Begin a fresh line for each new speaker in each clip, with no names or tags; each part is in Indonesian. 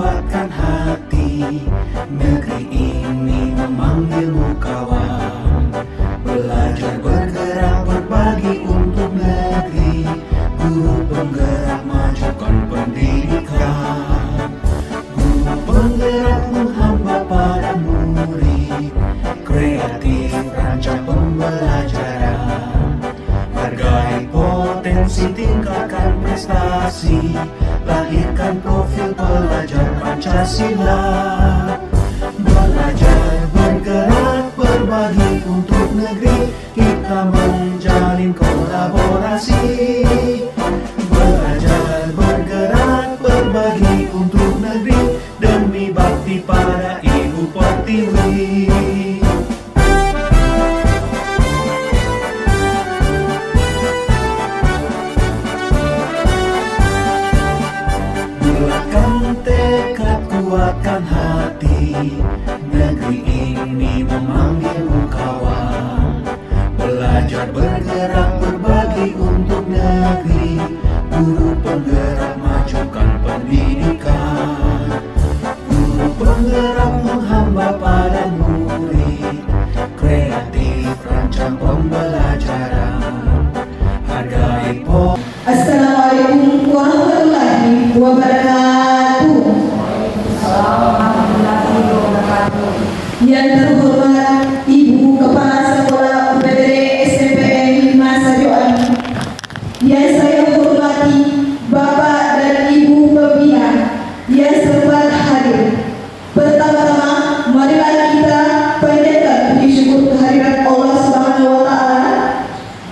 kuatkan hati. Negeri ini memanggilmu kawan. Belajar bergerak berbagi untuk negeri. Guru penggerak majukan pendidikan. Guru penggerak menghamba pada murid. Kreatif rancang pembelajaran. Hargai potensi, tingkatkan prestasi. Lahirkan profil pelajar Pancasila. Belajar bergerak berbagi untuk negeri. Kita menjalin kolaborasi. Belajar bergerak berbagi untuk negeri. Demi bakti pada Ibu Pertiwi. Kuatkan hati, negeri ini memanggilmu kawan. Belajar bergerak berbagi untuk negeri. Guru penggerak majukan pendidikan. Guru penggerak menghamba pada murid. Kreatif rancang pembelajaran. Hargai
Assalamualaikum warahmatullahi wabarakatuh. Yang terhormat Ibu Kepala Sekolah UPTD SMPN 5 Sajoani, yang saya hormati Bapak dan Ibu Pembina yang sempat hadir. Pertama-tama, marilah kita panjatkan puji syukur kehadirat Allah Subhanahu wa Ta'ala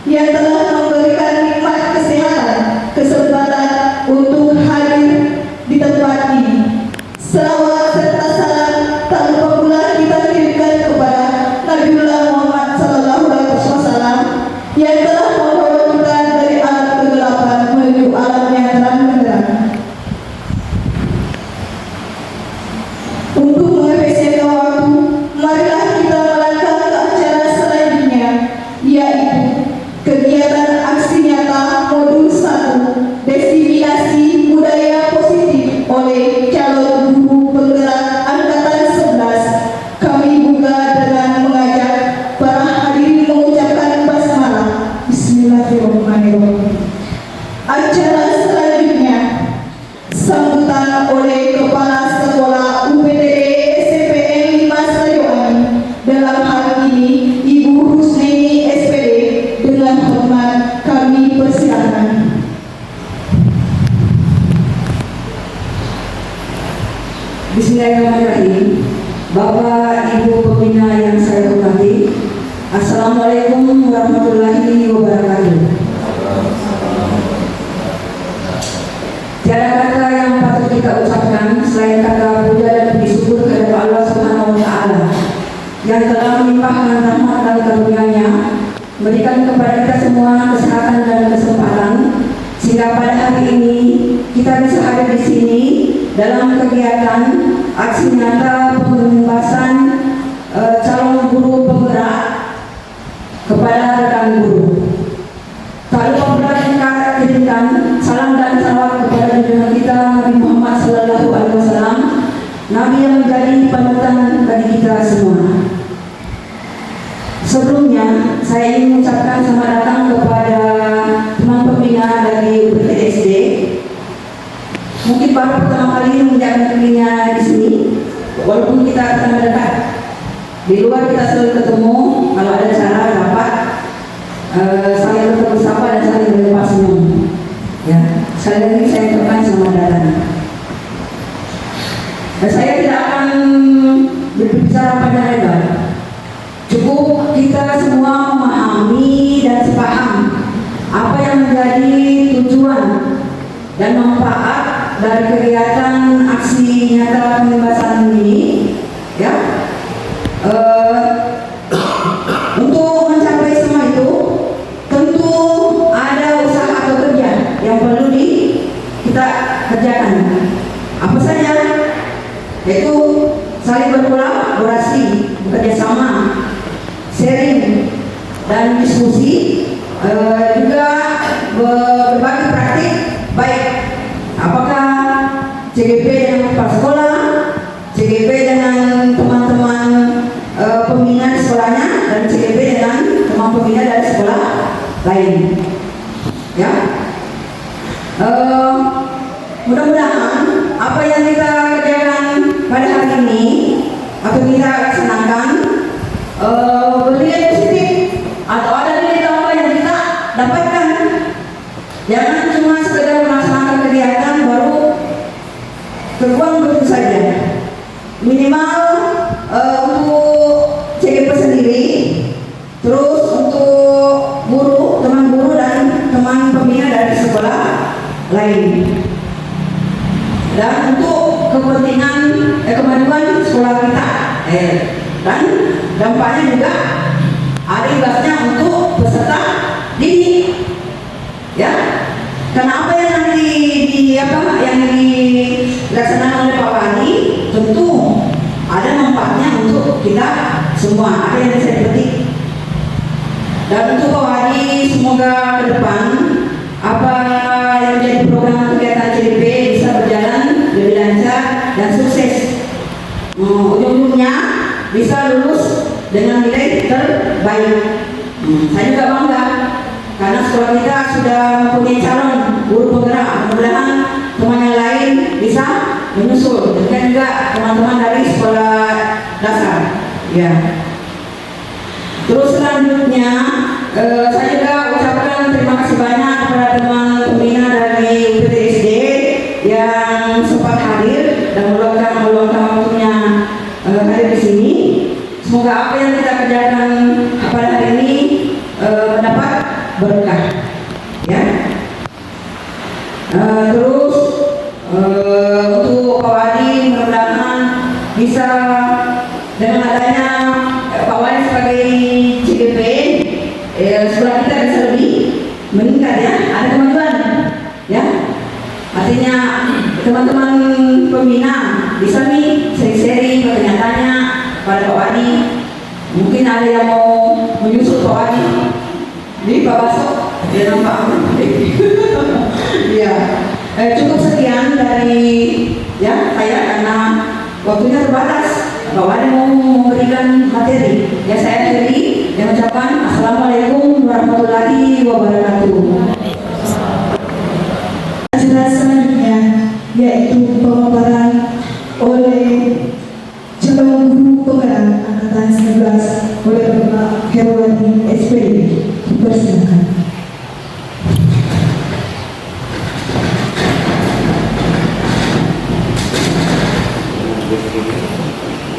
yang telah memberikan nikmat kesehatan, kesempatan untuk hadir di tempat ini. Selawat serta salam tak lupa pula kita kirimkan kepada Nabiullah Muhammad SAW yang telah membawa kita dari alam kegelapan menuju alam yang terang benderang. Untuk menghabiskan waktu, marilah kita melangkah ke acara selanjutnya, yaitu kegiatan aksi nyata modul 1 Diseminasi Budaya Positif oleh calon guru penggerak angkatan 11. Kami buka dengan mengajak para hadirin mengucapkan basmalah. Bismillahirrahmanirrahim. Acara selanjutnya sambutan oleh Kepala Sekolah UPTD SMPN 5 Sajoani, dalam hal ini Ibu Husneni SPD. Dengan hormat kami persilakan.
Bismillahirrahmanirrahim. Bapak Ibu Pembina yang saya hormati, Assalamualaikum warahmatullahi wabarakatuh. Tiada kata yang patut kita ucapkan selain kata puja dan puji syukur kepada Allah Subhanahu wa Ta'ala yang telah melimpahkan rahmat dan karunia-Nya, memberikan kepada kita semua kesehatan dan kesempatan sehingga pada hari ini kita bisa hadir di sini dalam kegiatan aksi nyata pembebasan calon guru penggerak kepada rekan guru. Tak lupa pula kita kirimkan salam dan salawat kepada junjungan kita Nabi Muhammad SAW, Nabi yang menjadi panutan bagi kita semua. Sebelumnya, saya ingin mengucapkan selamat datang kepada teman pembina dari UPTD. Mungkin baru pertama kali menjalankan dirinya di sini, walaupun kita akan mendekat. Di luar kita selalu ketemu, kalau ada cara dapat saling bertemu sapa dan saling berlepas senyum. Ya, sekali lagi saya ucapkan selamat datang. Dan saya tidak akan berbicara panjang lebar. Cukup kita semua memahami dan sepaham apa yang menjadi tujuan dan manfaat dari kegiatan aksi nyata pembebasan ini, ya. Untuk mencapai semua itu tentu ada usaha atau kerja yang perlu kita kerjakan. Apa saja? Yaitu saling berkolaborasi, bekerja sama, sharing dan diskusi, juga berbagi praktik baik apakah CGP dengan kepala sekolah CGP dengan teman-teman pembina di sekolahnya dan CGP dengan teman pembina dari sekolah lain. Ya, mudah-mudahan apa yang kita kerjakan pada hari ini atau kita laksanakan bernilai positif atau ada nilai tambah yang kita dapatkan. Jangan cuma sekedar melaksanakan kegiatan baru terbuang begitu saja. Minimal untuk CGP sendiri, terus untuk guru, teman guru dan teman pembina dari sekolah lain, dan untuk kepentingan kemajuan sekolah kita, dan dampaknya juga ada imbasnya untuk peserta didik. Ya, karena apa yang nanti yang dilaksanakan oleh Pak Wali tentu ada manfaatnya untuk kita semua, ada yang bisa dipetik. Dan untuk Pak Wali, semoga ke depan apa yang menjadi program kegiatan CDP bisa berjalan lebih lancar dan sukses. Ujung-ujungnya bisa lulus dengan nilai terbaik. Saya juga bangga karena sekolah kita sudah mempunyai calon guru penggerak. Mudah-mudahan teman yang lain bisa menyusul, dan juga teman-teman dari sekolah dasar. Ya. Terus selanjutnya saya juga ucapkan terima kasih banyak kepada teman pembina dari UPTSD yang sempat hadir dan meluangkan waktunya hadir di sini. Semoga apa yang kita kerjakan pada hari ini mendapat berkah. Ya. Terus untuk Pak Wali, mudah-mudahan bisa dengan adanya Pak Wali sebagai CGP, sekolah kita bisa lebih meningkat, ya, ada kemajuan, ya. Artinya teman-teman pembina bisa nih sering-sering bertanya-tanya pada Pak Wali. Mungkin ada yang mau menyusul Pak Wali di Pak Baso, dia nampak ya. Cukup sekian dari saya karena waktunya terbatas. Pak Wali mau memberikan materi. Ya, saya akhiri dengan ucapan Assalamualaikum warahmatullahi wabarakatuh.
Acara selanjutnya yaitu pemaparan oleh calon guru penggerak angkatan 19 oleh Bapak Herwani SPD. Dipersilakan.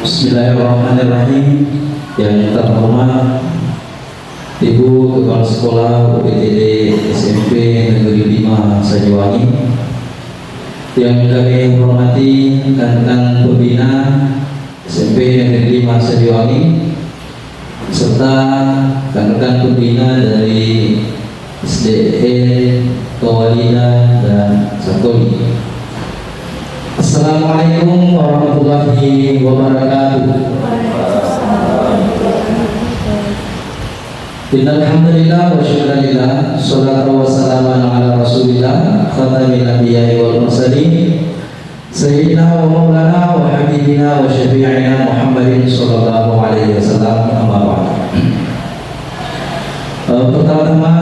Bismillahirrahmanirrahim. Yang terhormat Ibu Kepala Sekolah UPTD SMP Negeri 5 Sanyuwangi, yang kami hormati rekan-rekan pembina SMP Negeri 5 Sanyuwangi, serta rekan-rekan pembina dari SDE, Kawalina, dan Sakoli. Assalamualaikum warahmatullahi wabarakatuh. Innalhamdulillah wa syukurillah, salatu wassalamu ala rasulillah, khatamin nabiyyi wal mursalin, sayyidina wa maulana wa habibina wa syafi'ina Muhammadin sallallahu alaihi wasallam, amma ba'd. Pertama-tama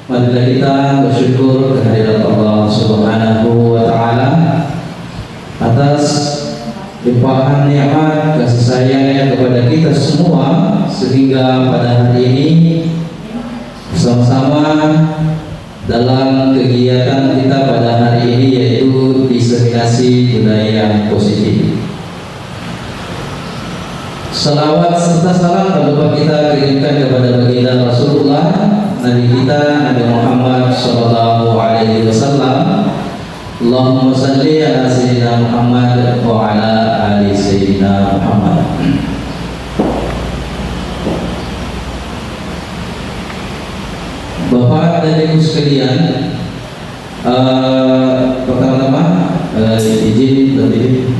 marilah kita bersyukur kehadirat Allah Subhanahu wa taala atas limpahan nikmat kasih sayangnya kepada kita semua, sehingga pada hari ini bersama-sama dalam kegiatan kita pada hari ini, yaitu diseminasi budaya positif. Salawat serta salam berdoa kita kirimkan kepada baginda Rasulullah, Nabi kita Nabi Muhammad sallallahu alaihi wasallam. Allahumma salli ala sayyidina Muhammad wa ala ali sayyidina Muhammad. Bapak dan Ibu sekalian, pertama-tama izin berdiri.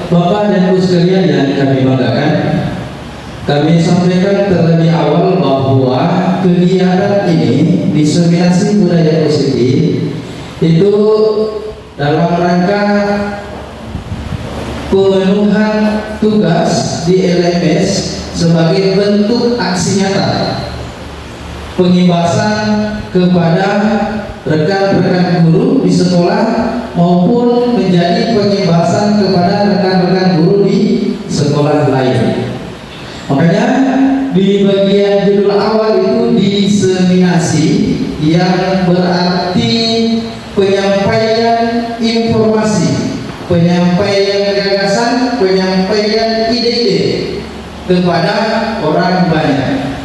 Bapak dan Ibu sekalian yang kami banggakan, Kami sampaikan terlebih awal bahwa kegiatan ini, diseminasi budaya positif, itu dalam rangka pemenuhan tugas di LMS sebagai bentuk aksi nyata pengimbasan kepada rekan-rekan guru di sekolah maupun menjadi pengimbasan kepada rekan-rekan guru di sekolah lain. Makanya di bagian judul awal itu diseminasi, yang berarti penyampaian informasi, penyampaian gagasan, penyampaian ide-ide kepada orang banyak.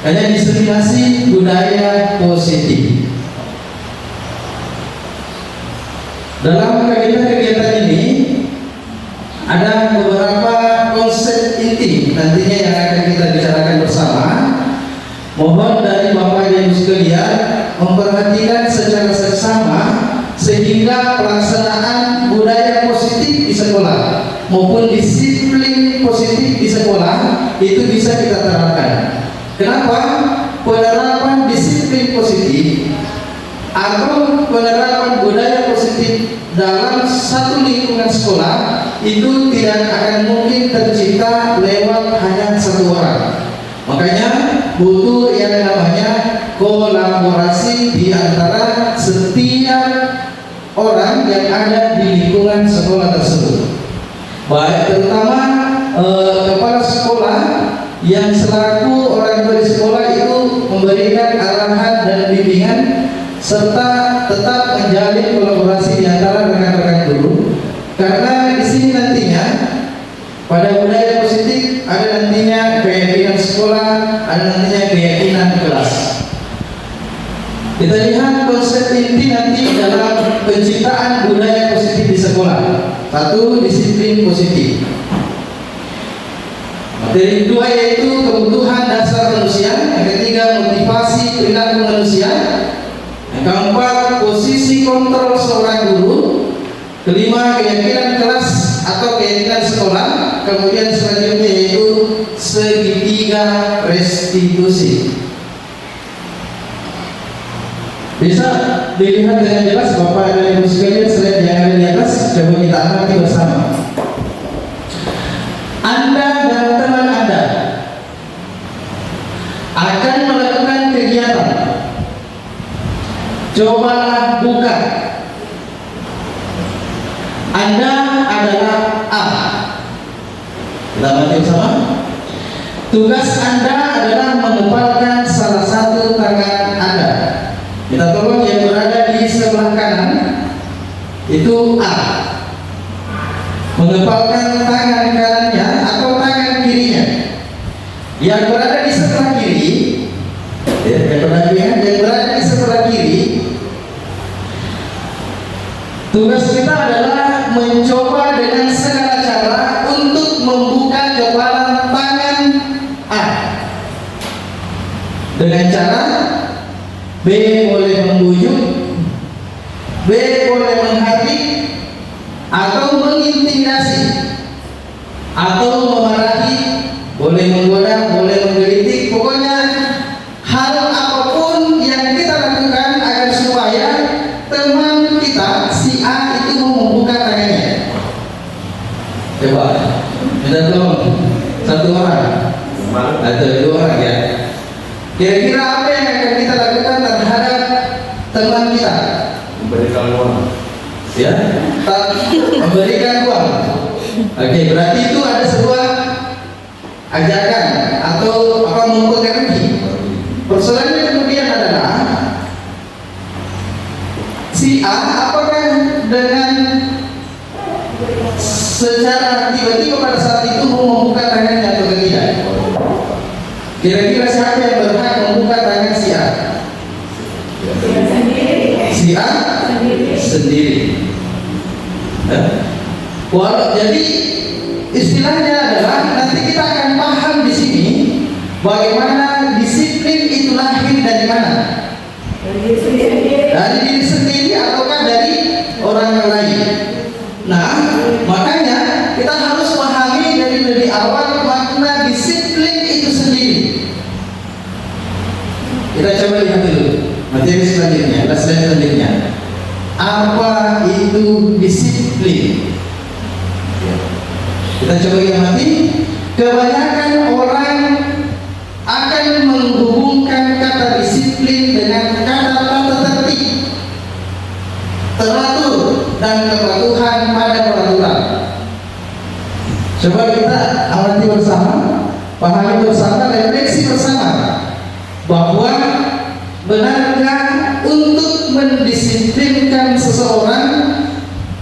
Hanya diseminasi budaya positif. Dalam kegiatan ini ada beberapa konsep inti nantinya yang akan kita bicarakan bersama. Mohon dari Bapak dan Ibu sekalian memperhatikan secara seksama sehingga pelaksanaan budaya positif di sekolah maupun disiplin positif di sekolah itu bisa kita terapkan. Kenapa? Penerapan disiplin positif atau penerapan budaya positif dalam satu lingkungan sekolah itu tidak akan mungkin tercipta lewat hanya satu orang. Makanya butuh yang namanya kolaborasi di antara setiap orang yang ada di lingkungan sekolah tersebut. Baik terutama kepala sekolah yang selaku orang tua di sekolah itu memberikan arahan dan bimbingan serta tetap menjalin kolaborasi di antara rekan-rekan guru, karena di sini nantinya pada budaya positif ada nantinya keyakinan sekolah, ada nantinya keyakinan kelas. Kita lihat konsep inti nanti dalam penciptaan budaya positif di sekolah. Satu, disiplin positif. Materi kedua yaitu kebutuhan dasar manusia. Yang ketiga, motivasi perilaku manusia. Yang keempat, posisi kontrol seorang guru. Kelima, keyakinan kelas atau keyakinan sekolah. Kemudian selanjutnya yaitu segitiga restitusi. Bisa dilihat dengan jelas Bapak dan Ibu sekalian slide yang ada di atas. Coba kita amati bersama. Anda dan teman Anda akan melakukan kegiatan. Cobalah buka. Anda adalah A. Kita amati bersama. Tugas Anda adalah mengepalkan salah satu tangan Anda. Kita tolong yang berada di sebelah kanan itu A, mengepalkan tangan kanannya atau tangan kirinya. Yang berada di sebelah kiri, yang berada di sebelah kiri, tugas kita adalah mencoba dengan segala cara untuk membuka kepalan tangan A dengan cara B boleh membujuk, B boleh menghardik, atau mengintimidasi, atau memarahi, boleh menggoda, boleh menggelitik. Pokoknya hal apapun yang kita lakukan agar supaya teman kita si A itu mau membuka tangannya. Coba minta tolong satu orang atau dua orang ya. Kira-kira apa yang akan kita lakukan terhadap teman kita?
Memberikan uang.
Ya, memberikan uang. Oke, berarti itu ada sebuah ajakan atau apa, mempengaruhi. Persoalannya kemudian adalah si A apakah dengan secara tiba-tiba pada saat itu mau membuka tangannya atau tidak? Kira-kira siapa yang berhak membuka tangan si A? Si A sendiri. Walau jadi istilahnya adalah nanti kita akan paham di sini bagaimana disiplin itu lahir dari mana? Dari diri sendiri ataukah dari orang lain? Nah, makanya kita harus pahami dari awal makna disiplin coba lihat dulu materi selanjutnya, slide selanjutnya. Apa itu disiplin? Kita coba amati. Kebanyakan orang akan menghubungkan kata disiplin dengan kata tata tertib, teratur, dan kepatuhan pada peraturan. Coba kita amati bersama, pahami bersama, refleksi bersama bahwa benarkah untuk mendisiplinkan seseorang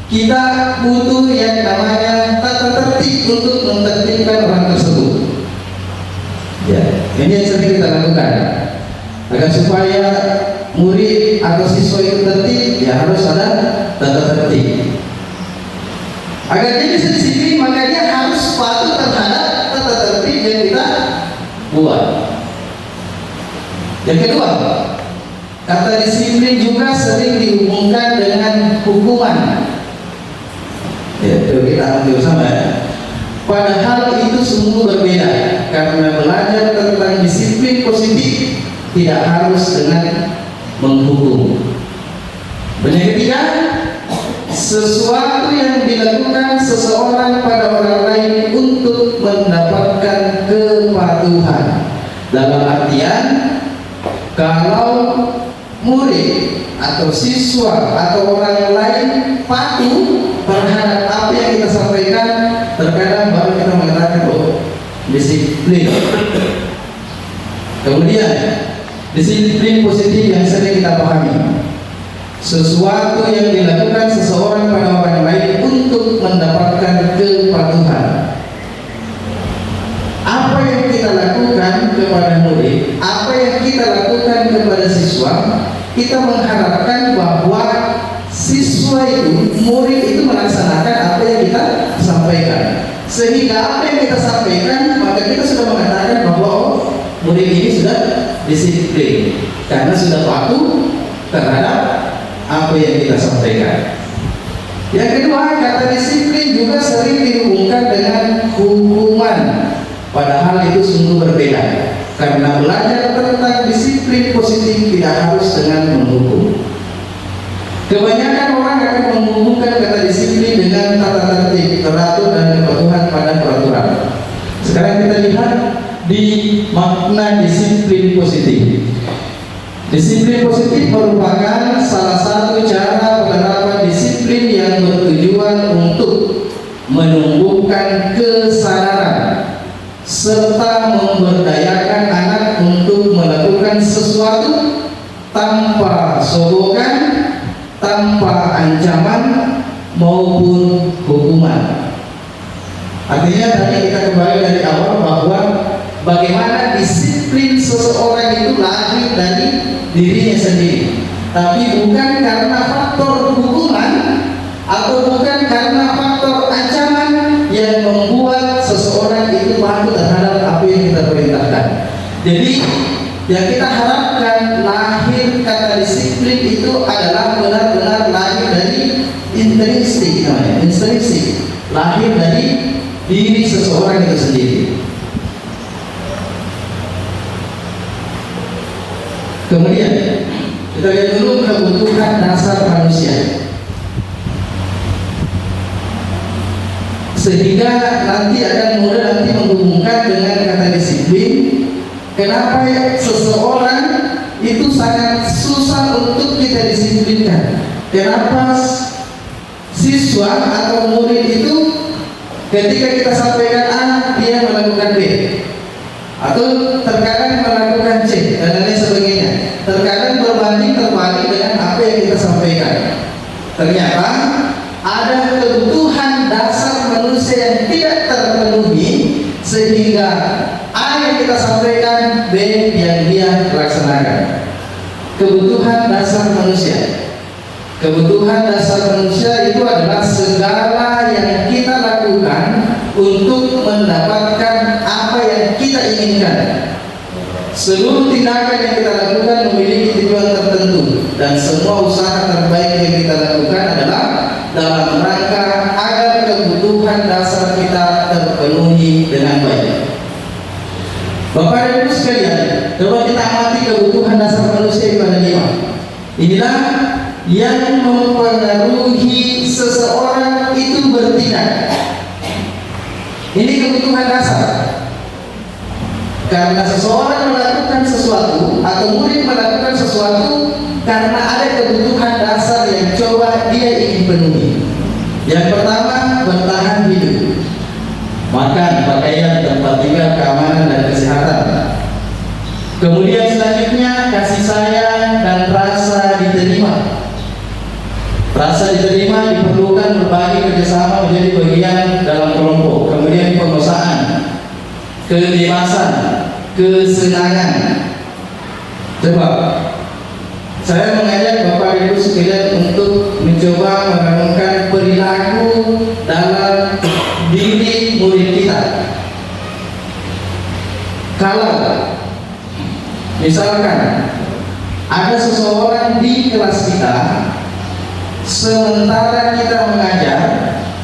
kita butuh yang namanya tata tertib untuk menertibkan orang tersebut. Ya, ini yang sering kita lakukan. Agar supaya murid atau siswa itu tertib, ya harus ada tata tertib. Agar dia bisa disiplin, maka dia harus patuh terhadap tata tertib yang kita buat. Yang kedua, kata disiplin juga sering dihubungkan dengan hukuman. Ya, itu kita amati bersama ya. Padahal itu semua berbeda, karena belajar tentang disiplin positif tidak harus dengan menghukum. Yang ketiga, sesuatu yang dilakukan seseorang pada orang lain untuk mendapatkan kepatuhan. Dalam artian, kalau murid atau siswa atau orang lain patuh terhadap apa yang kita sampaikan, terkadang baru kita mengatakan disiplin. Kemudian disiplin positif yang sering kita pahami, sesuatu yang dilakukan seseorang pada orang lain untuk mendapatkan kepatuhan. Apa yang kita lakukan kepada murid, apa yang kita lakukan kepada siswa, kita mengharapkan bahwa siswa itu, murid itu melaksanakan apa yang kita sampaikan. Sehingga apa yang kita sampaikan, maka kita sudah mengatakan bahwa murid ini sudah disiplin karena sudah patuh terhadap apa yang kita sampaikan. Yang kedua, kata disiplin juga sering dihubungkan dengan hukuman. Padahal itu sungguh berbeda, karena belajar tentang disiplin positif tidak harus dengan menghukum. Kebanyakan orang akan menghubungkan kata disiplin dengan tata tertib, teratur, dan kepatuhan pada peraturan. Sekarang kita lihat di makna disiplin positif. Disiplin positif merupakan salah satu cara penerapan disiplin yang bertujuan untuk menumbuhkan kesadaran serta memberdayakan anak untuk melakukan sesuatu tanpa sogokan, tanpa ancaman maupun hukuman. Artinya tadi kita kembali dari awal bahwa bagaimana disiplin seseorang itu lahir dari dirinya sendiri, tapi bukan karena faktor hukuman atau bukan karena faktor ancaman yang membuat seseorang itu patuh terhadap apa yang kita perintahkan. Jadi yang kita harapkan lahir kata disiplin itu adalah benar-benar lahir dari intrinsik, lahir dari diri seseorang itu sendiri. Kemudian kita lihat dulu kebutuhan dasar manusia, sehingga nanti akan mudah menghubungkan dengan kata disiplin. Kenapa seseorang itu sangat susah untuk kita disiplinkan? Kenapa siswa atau murid itu ketika kita sampaikan A, dia melakukan B, atau terkadang melakukan C dan lain sebagainya, terkadang berbanding terbalik dengan apa yang kita sampaikan. Ternyata ada kebutuhan dasar manusia yang tidak terpenuhi, sehingga A yang kita sampaikan, B yang dia laksanakan. Kebutuhan dasar manusia. Kebutuhan dasar manusia itu adalah segala yang kita lakukan untuk mendapatkan apa yang kita inginkan. Seluruh tindakan yang kita lakukan memiliki tujuan tertentu, dan semua usaha terbaik yang kita lakukan adalah dalam rangka agar kebutuhan dasar kita terpenuhi dengan baik. Bapak dan Ibu sekalian, coba kita amati kebutuhan dasar manusia Inilah yang mempengaruhi seseorang itu bertindak. Ini kebutuhan dasar. Karena seseorang melakukan sesuatu atau murid melakukan sesuatu karena ada kebutuhan dasar yang coba dia ingin penuhi. Yang pertama, bertahan hidup, makan, pakaian, tempat tinggal, keamanan dan kesehatan. Kemudian selanjutnya kasih sayang dan rasa diterima. Rasa diterima diperlukan berbagi kerjasama menjadi bagian dalam kelompok. Kemudian penguasaan, kebebasan, kesenangan. Coba saya mengajak Bapak Ibu sekalian untuk mencoba merenungkan perilaku dalam diri murid kita. Kalau misalkan ada seseorang di kelas kita, sementara kita mengajar,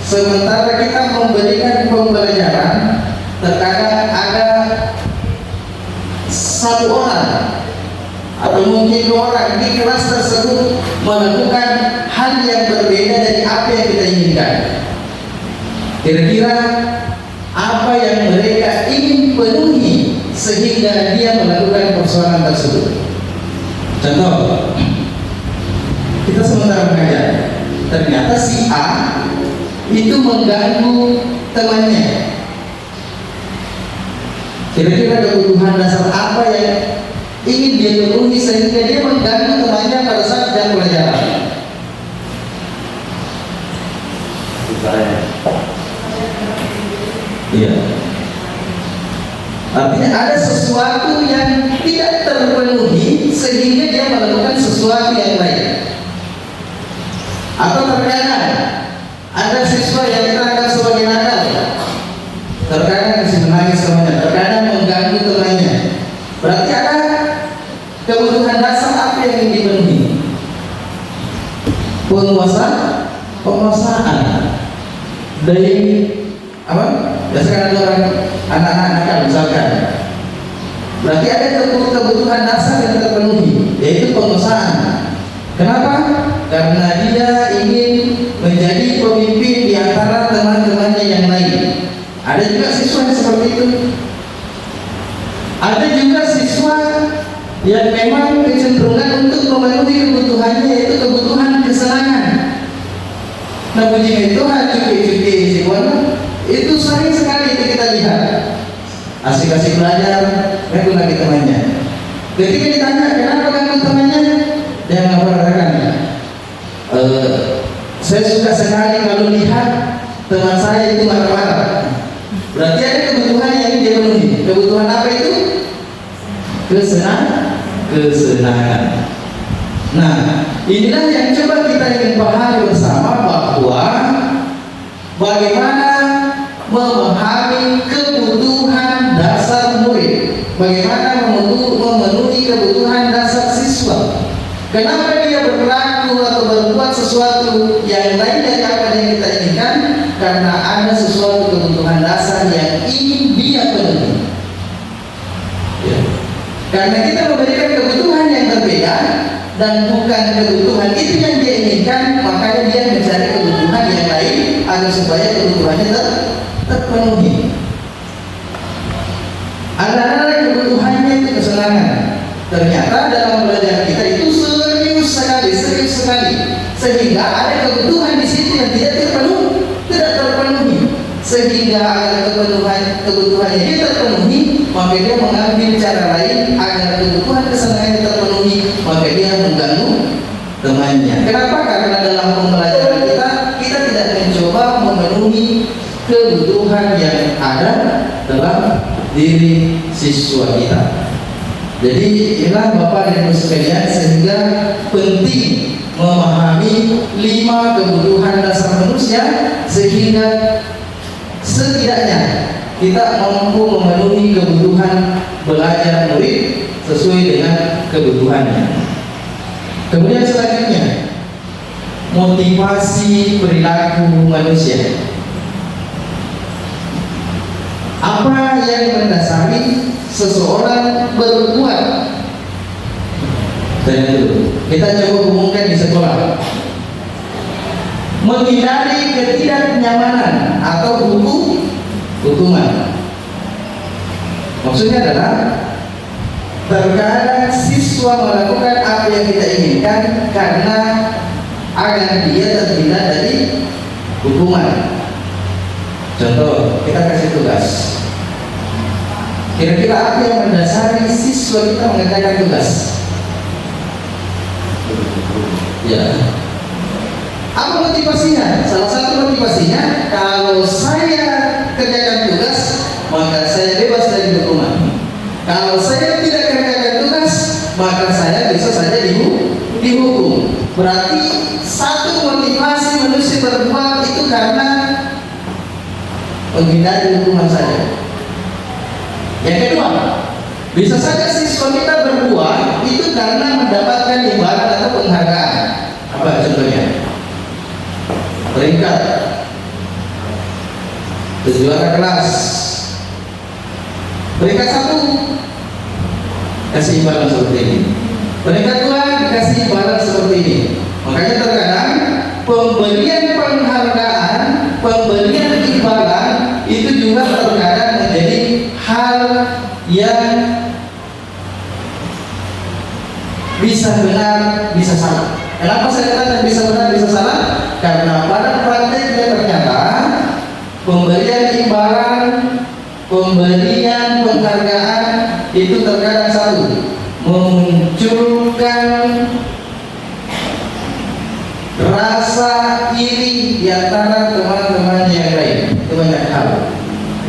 sementara kita memberikan pembelajaran, terkadang ada satu orang atau mungkin dua orang di kelas tersebut melakukan hal yang berbeda dari apa yang kita inginkan. Kira-kira apa yang mereka ingin penuhi sehingga dia melakukan persoalan tersebut? Contoh, kita sementara mengajar, ternyata si A itu mengganggu temannya. Kira-kira kebutuhan dasar apa yang ingin dia penuhi sehingga dia mengganggu temannya pada saat jam pelajaran? Iya. Artinya ada sesuatu yang tidak terpenuhi sehingga dia melakukan sesuatu yang lain. Atau terkadang ada siswa yang kita anggap sebagai nakal, terkadang masih menangis temannya, terkadang mengganggu temannya. Berarti ada kebutuhan dasar apa yang ingin dipenuhi? Penguasaan dari apa? Biasanya orang anak-anak nakal misalkan. Berarti ada kebutuhan dasar yang terpenuhi, yaitu penguasaan. Kenapa? Karena dia ingin menjadi pemimpin di antara teman-temannya yang lain. Ada juga siswa yang seperti itu. Ada juga siswa yang memang kecenderungan untuk memenuhi kebutuhannya, yaitu kebutuhan kesenangan. Nah, puji Tuhan, cuti-cuti itu sering sekali itu kita lihat. Asik-asik belajar, ganggu lagi temannya. Ketika ditanya kenapa ganggu temannya, dia mengatakan, saya suka sekali kalau lihat teman saya itu marah-marah. Berarti ada kebutuhan yang dia penuhi. Kebutuhan apa itu? Kesenangan. Nah, inilah yang coba kita ingin pahami bersama, bahwa bagaimana memahami kebutuhan dasar murid, bagaimana memenuhi kebutuhan dasar siswa. Kenapa dia berlaku atau berbuat sesuatu yang lain dari apa yang kita inginkan? Karena ada sesuatu kebutuhan dasar yang ingin dia penuhi. Ya. Karena kita memberikan kebutuhan yang berbeda dan bukan kebutuhan itu yang dia inginkan, makanya dia mencari kebutuhan yang lain agar supaya kebutuhannya terpenuhi. Ada kebutuhannya itu kesenangan. Ternyata dalam belajar kita itu serius sekali, sehingga ada kebutuhan di situ yang tidak terpenuhi. Sehingga agar kebutuhannya dia terpenuhi, maka dia mengambil cara lain agar kebutuhan kesenangannya terpenuhi, maka dia mengganggu temannya. Kenapa? Karena dalam pembelajaran kita tidak mencoba memenuhi kebutuhan yang ada dalam diri siswa kita. Jadi inilah Bapak dan Ibu sekalian, sehingga penting memahami 5 kebutuhan dasar manusia sehingga setidaknya kita mampu memenuhi kebutuhan belajar murid sesuai dengan kebutuhannya. Kemudian selanjutnya, motivasi perilaku manusia. Apa yang mendasari seseorang berbuat Saya dulu. Kita coba hubungkan di sekolah. Menghindari ketidaknyamanan atau hukuman. Maksudnya adalah terkadang siswa melakukan apa yang kita inginkan karena agar dia terhindar dari hukuman. Contoh, kita kasih tugas. Kira-kira apa yang mendasari siswa kita mengerjakan tugas? Ya. Apa motivasinya? Salah satu motivasinya, kalau saya kerjakan tugas, maka saya bebas dari hukuman. Kalau saya tidak kerjakan tugas, maka saya bisa saja dihukum. Berarti satu motivasi manusia berbuat itu karena menghindari hukuman saja. Yang kedua, bisa saja siswa kita berbuat itu karena mendapatkan imbalan atau penghargaan. Apa contohnya? Peringkat, juara kelas, peringkat 1 kasih imbalan seperti ini, peringkat 2 dikasih imbalan seperti ini. Makanya terkadang pemberian penghargaan, pemberian imbalan itu juga terkadang menjadi hal yang bisa benar, bisa salah. Kenapa saya katakan bisa benar, bisa salah? Karena pada prakteknya ternyata pemberian imbalan, pemberian penghargaan itu terkadang satu, memunculkan rasa iri di antara teman-teman yang lain. Itu banyak hal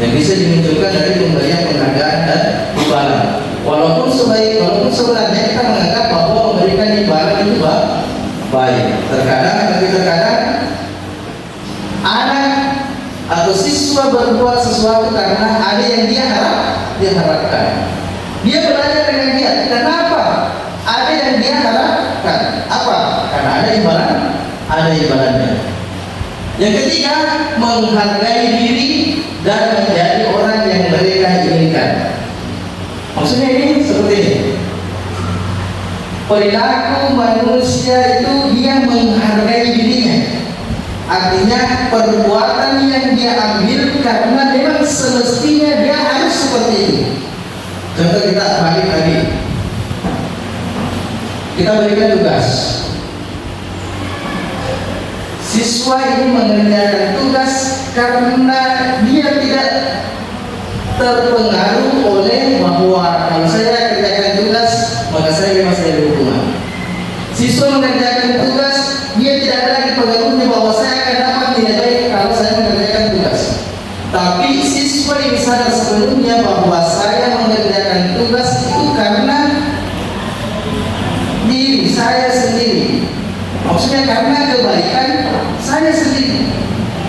yang bisa dimunculkan dari pemberian penghargaan dan imbalan. Walaupun sebenarnya kita menganggap bahwa memberikan imbalan itu baik. Terkadang anak atau siswa berbuat sesuatu karena ada yang dia harapkan. Dia belajar dengan giat. Kenapa? Ada yang dia harapkan. Apa? Karena ada imbalannya. Yang ketiga, menghargai diri dan menjadi orang yang mereka inginkan. Maksudnya ini seperti ini. Perilaku manusia itu dia menghargai dirinya. Artinya perbuatan yang dia ambil karena memang semestinya dia harus seperti itu. Contoh kita balik lagi. Kita berikan tugas. Siswa ini mengerjakan tugas karena dia tidak terpengaruh oleh bahwa kalau saya kerjakan tugas maka saya bebas dari hukuman. Siswa mengerjakan tugas, dia tidak ada lagi pengaruhnya bahwa saya akan dapat nilai baik kalau saya mengerjakan tugas. Tapi siswa ini sadar sepenuhnya bahwa saya mengerjakan tugas itu karena diri saya sendiri. Maksudnya karena kebaikan saya sendiri,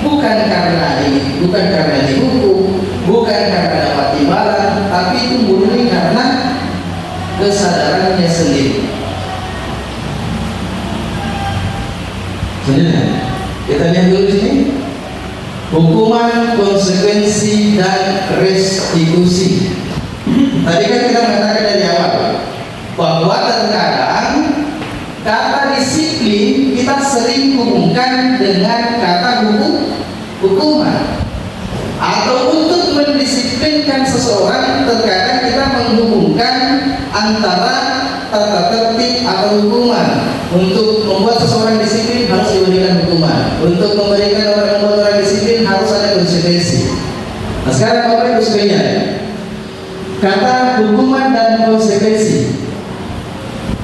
bukan karena ini, bukan karena dihukum, bukan karena dapat imbalan, tapi itu murni karena kesadarannya sendiri. Selanjutnya kita lihat dulu sini, hukuman, konsekuensi dan restitusi. Tadi kan kita mengatakan dari awal bahwa terkadang kata disiplin kita sering hubungkan dengan kata hukuman. Atau untuk mendisiplinkan seseorang terkadang kita menghubungkan antara tata tertib atau hukuman. Untuk membuat seseorang disiplin harus diberikan hukuman. Untuk membuat orang disiplin harus ada konsekuensi. Nah sekarang Bapak Ibu sekalian, kata hukuman dan konsekuensi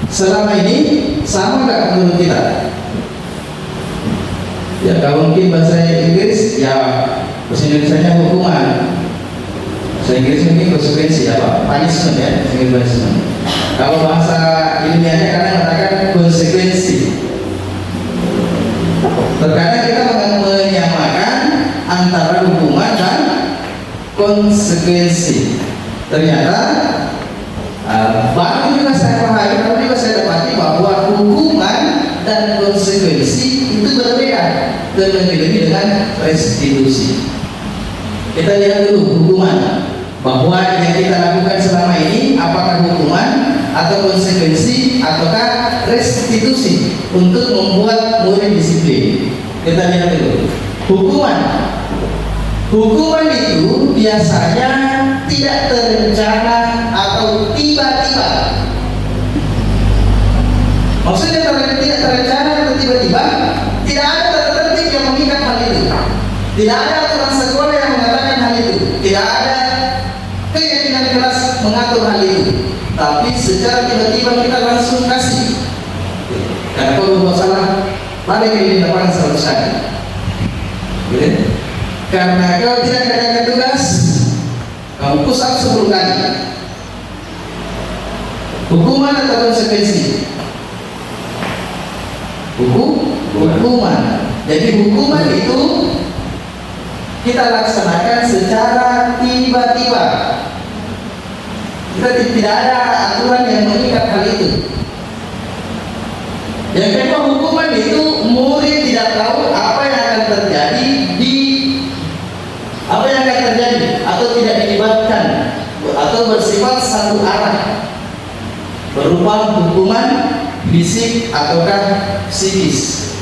selama ini sama nggak menurut kita? Ya kalau mungkin bahasa Inggris ya bahasa Indonesia hukuman, bahasa Inggris mungkin konsekuensi apa? Punishment ya, punishment. Kalau bahasa ilmiahnya kadang mengatakan konsekuensi. Terkadang kita menyamakan antara hukuman dan konsekuensi. Ternyata baru juga saya pahami, baru juga saya dapati bahwa hukuman dan konsekuensi itu berbeda, terlebih dengan restitusi. Kita lihat dulu hukuman, bahwa yang kita lakukan selama ini apakah hukuman atau konsekuensi ataukah restitusi untuk membuat murid disiplin? Kita lihat dulu. Hukuman itu biasanya tidak terencana atau tiba-tiba. Maksudnya tidak terencana atau tiba-tiba, tidak ada tata tertib yang mengikat hal itu. Tidak ada aturan sekolah yang mengatakan hal itu. Tidak ada keyakinan kelas mengatur hal itu. Tapi secara tiba-tiba kita langsung kasih. Karena kalau buat salah, balik ke lapangan 100 kali. Karena kau tidak kerjakan tugas, kamu push up 10 kali. Hukuman atau konsekuensi? Hukuman. Jadi hukuman itu kita laksanakan secara tiba-tiba. Kita tidak ada aturan yang mengikat hal itu. Yang kedua, hukuman itu murid tidak tahu apa yang akan terjadi atau tidak dilibatkan atau bersifat satu arah, berupa hukuman fisik ataukah psikis.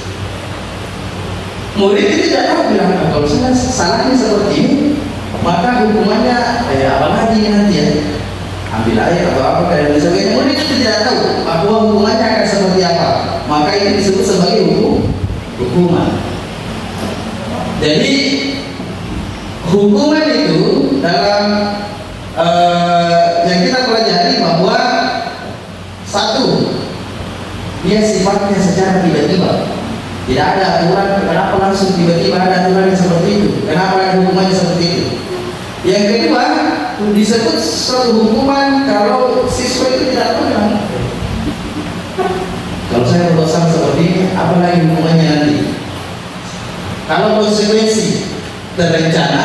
Murid itu tidak tahu, bilang kalau saya salahnya seperti ini, maka hukumannya apa lagi nanti ya, ambil air atau apa dan sebagainya. Murid itu tidak tahu bahwa hukumannya akan seperti apa, maka itu disebut sebagai hukuman. Jadi hukuman itu dalam yang kita pelajari bahwa satu, dia sifatnya secara tiba-tiba. Tidak ada aturan kenapa langsung tiba-tiba ada aturan yang seperti itu, kenapa ada hukumannya seperti itu. Yang kedua, disebut suatu hukuman kalau siswa itu tidak pernah. Kalau saya berbuat salah seperti ini, apa lagi hukumannya nanti? Kalau konsekuensi terencana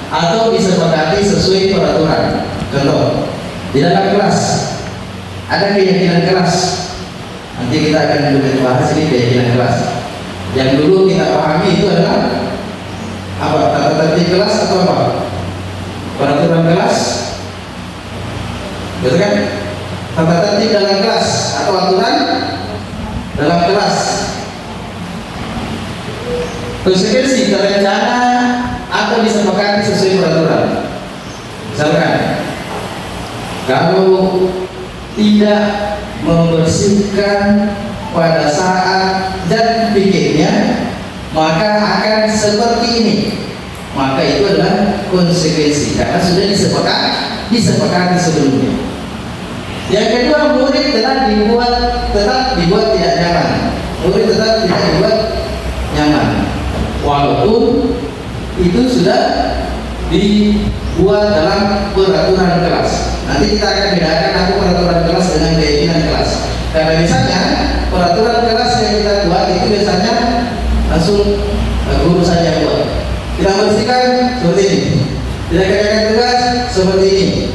atau disepakati sesuai peraturan. Contoh, di dalam kelas ada keyakinan kelas. Nanti kita akan lebih bahas ini keyakinan kelas. Yang dulu kita pahami itu adalah apa? Tata tertib kelas atau apa? Peraturan kelas, betul kan? Tata tertib dalam kelas atau aturan dalam kelas. Konsekuensi terencana atau disepakati sesuai peraturan. Misalkan, kalau tidak membersihkan pada saat dan pikirnya, maka akan seperti ini. Maka itu adalah konsekuensi karena sudah disepakati sebelumnya. Yang kedua, murid tetap dibuat tidak nyaman. Murid tetap tidak dibuat nyaman, walaupun itu sudah dibuat dalam peraturan kelas. Nanti kita akan bedakan apa peraturan kelas dengan keyakinan kelas. Karena misalnya peraturan kelas yang kita buat itu biasanya langsung guru saja buat. Kita bersihkan seperti ini, tidak kerjakan tugas seperti ini.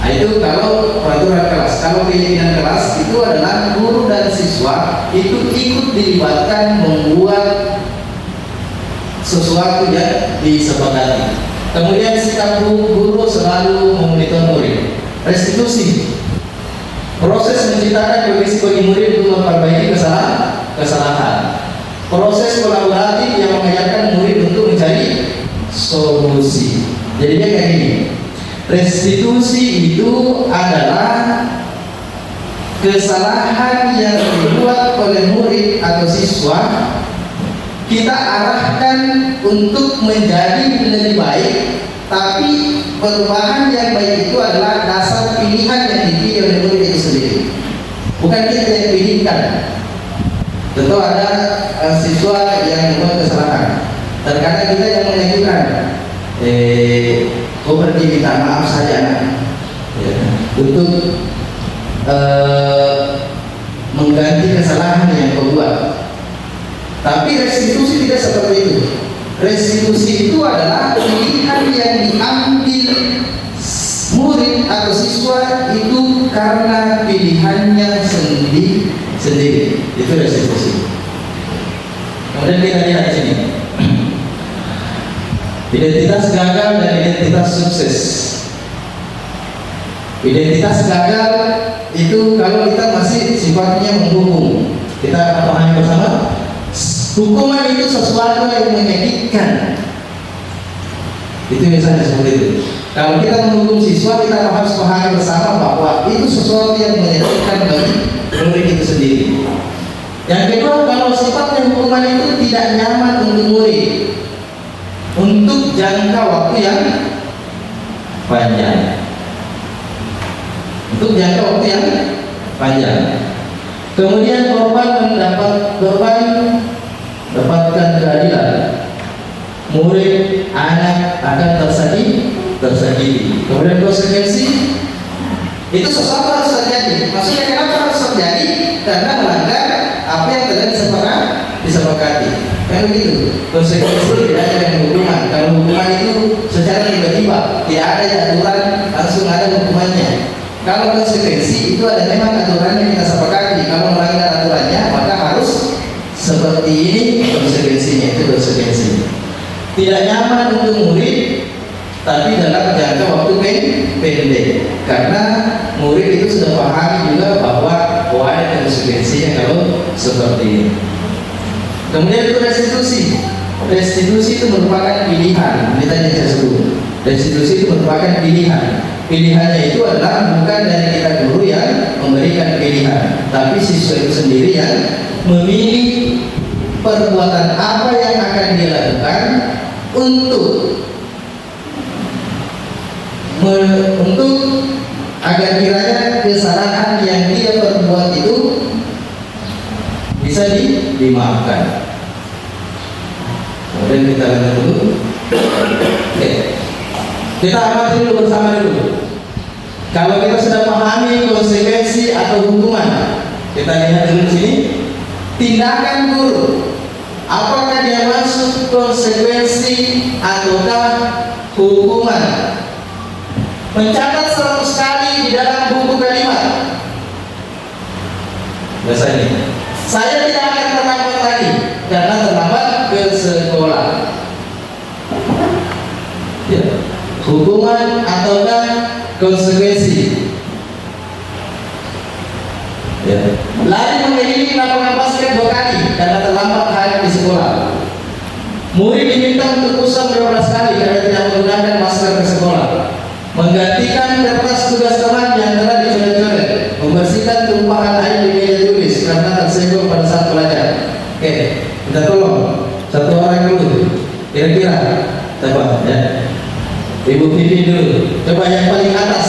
Nah, itu kalau peraturan kelas. Kalau keyakinan kelas itu adalah guru dan siswa itu ikut dilibatkan membuat sesuatu yang disepakati. Kemudian sikap guru selalu memonitor murid. Restitusi, proses menciptakan kondisi bagi murid untuk memperbaiki kesalahan. Proses kolaboratif yang mengajarkan murid untuk mencari solusi. Jadinya kayak gini. Restitusi itu adalah kesalahan yang dibuat oleh murid atau siswa, kita arahkan untuk menjadi lebih baik, tapi perubahan yang baik itu adalah dasar pilihan yang dipilih oleh murid itu sendiri, bukan kita yang pilihkan. Tentu ada siswa yang membuat kesalahan, terkadang kita yang mengajukan pergi minta maaf saja ya, untuk mengganti kesalahan yang kau buat. Tapi restitusi tidak seperti itu. Restitusi itu adalah pilihan yang diambil murid atau siswa itu karena pilihannya sendiri. Itu restitusi. Kemudian kita lihat di sini. Identitas gagal dan identitas sukses. Identitas gagal itu kalau kita masih sifatnya menghukum. Kita pahami bersama, hukuman itu sesuatu yang menyakitkan. Itu misalnya seperti itu. Kalau kita menghukum siswa, kita harus pahami bersama bahwa itu sesuatu yang menyakitkan bagi murid itu sendiri. Yang kedua, kalau sifatnya hukuman itu tidak nyaman untuk murid untuk jangka waktu yang panjang. Untuk jangka waktu yang panjang. Kemudian korban mendapatkan keadilan. Murid, anak akan tersakiti. Kemudian konsekuensi itu sesuatu harus terjadi. Maksudnya kenapa harus terjadi? Karena melanggar apa yang telah disepakati. Kan begitu. Konsekuensi tidak ada yang hukuman. Kalau hukuman itu secara tiba-tiba, tidak ada aturan langsung ada hukumannya. Kalau konsekuensi itu ada memang aturannya kita sepakati. Kalau melanggar aturannya maka harus seperti ini konsekuensinya. Itu konsekuensi. Tidak nyaman untuk murid, tapi dalam jangka waktu pendek. Karena murid itu sudah pahami juga bahwa ada konsekuensinya kalau seperti ini. Kemudian itu restitusi. Restitusi itu merupakan pilihan. Ini tadi saya sebut. Restitusi itu merupakan pilihan. Pilihannya itu adalah bukan dari kita guru yang memberikan pilihan, tapi siswa itu sendiri yang memilih perbuatan apa yang akan dia lakukan untuk agar kiranya kesalahan yang dia perbuat itu bisa dimaafkan. Kemudian kita lihat dulu. Oke. Kita amati dulu bersama dulu. Kalau kita sudah pahami konsekuensi atau hukuman, kita lihat dulu sini. Tindakan guru, apakah dia masuk konsekuensi ataukah hukuman? Mencatat 100 kali di dalam buku kalimat. Biasanya, saya tidak akan terlambat lagi karena terlambat ke sekolah. Ya. Hukuman ataukah konsekuensi? Ya. Lari mengelilingi lapangan basket 2 kali karena terlambat hari di sekolah. Murid diminta untuk usap 12 kali karena tidak menggunakan masker ke sekolah. Menggantikan kertas tugas teman yang telah dicoret-coret. Membersihkan tumpahan air di meja tulis karena tersenggol pada saat belajar. Oke, kita tolong satu orang dulu. Kira-kira siapa ya? Ibu Vivi dulu. Coba yang paling atas.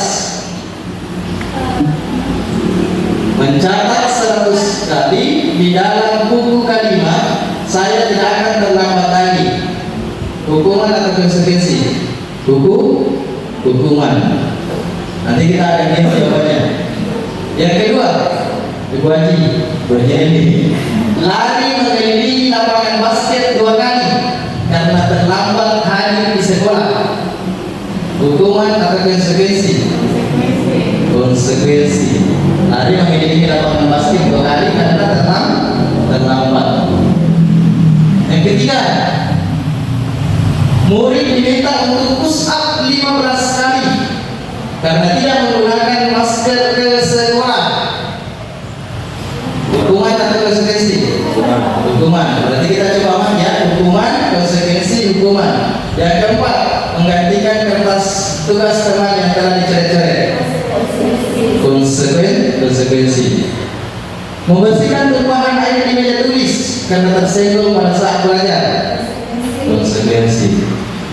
Mencatat 100 kali di dalam buku kalimat. Saya tidak akan terlambat lagi. Hukuman atau konsekuensi? Hukuman. Nanti kita akan lihat jawabannya. Yang kedua, Ibu Haji, ini lari mengelilingi lapangan basket 2 kali karena terlambat hadir di sekolah. Hukuman atau konsekuensi? Konsekuensi. Lari mengelilingi lapangan basket 2 kali karena terlambat. Yang ketiga, murid diminta untuk push up 15 kali karena tidak menggunakan masker ke sekolah. Hukuman atau konsekuensi? Hukuman. Berarti kita coba ya, hukuman, konsekuensi, hukuman. Yang keempat, menggantikan kertas tugas teman yang telah dicoret-coret. Konsekuensi. Membersihkan tumpahan air di meja tulis karena tersenggol pada saat belajar. Konsekuensi.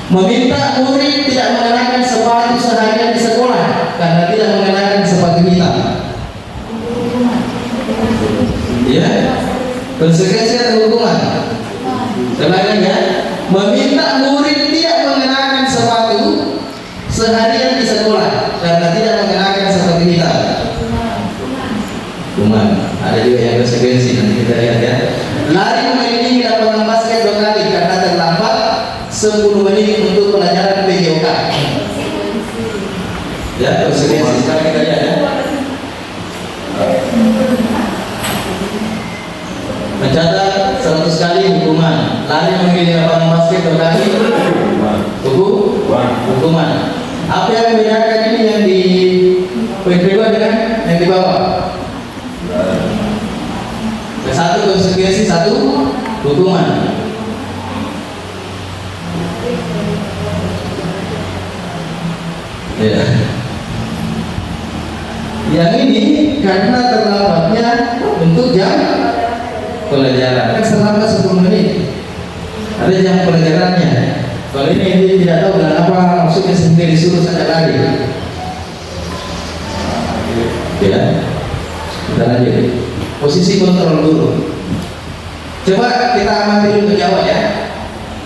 Meminta murid tidak mengenakan sepatu seharian di sekolah karena tidak mengenakan sepatu hitam. Ya, konsekuensi atau hukuman? Kembali ya. Meminta murid tidak mengenakan sepatu seharian di sekolah karena tidak mengenakan sepatu hitam. Hukuman. Ada juga yang konsekuensi, nanti kita lihat ya. Lari mengelilingi lapangan basket 2 kali karena terlambat 10 menit untuk pelajaran PJOK. Ya, konsekuensi. Sekarang kita lihat ya. Mencatat 100 kali hukuman. Lari mengelilingi lapangan basket 2 kali hukuman. Apa yang membedakan ini yang di Poin kedua dengan yang di bawah. Satu konsekuensi, satu hukuman. Ya. Yang ini karena terlambatnya untuk jam pelajaran. Kan selama 10 menit ada jam pelajarannya. Kalau ini dia tidak tahu dengan apa, maksudnya sendiri disuruh saja lari. Ya, kita lanjut. Posisi kontrol guru. Coba kita amati dulu jawab ya.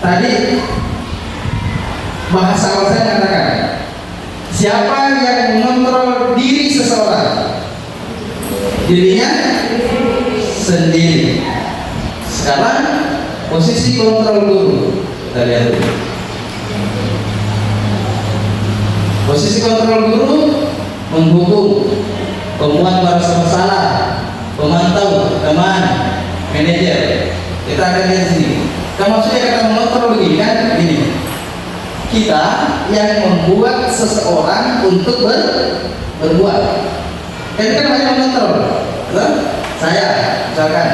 Tadi bahasa awal saya katakan, siapa yang mengontrol diri seseorang? Dirinya sendiri. Sekarang posisi kontrol guru. Kita lihat dulu. Posisi kontrol guru menghukum, membuat merasa bersalah, pemantau, teman, manajer. Kita akan lihat sini. Maksudnya kata mengontrol begini kan, begini. Kita yang membuat seseorang untuk berbuat. Kan banyak mengontrol. Betul? Saya, misalkan,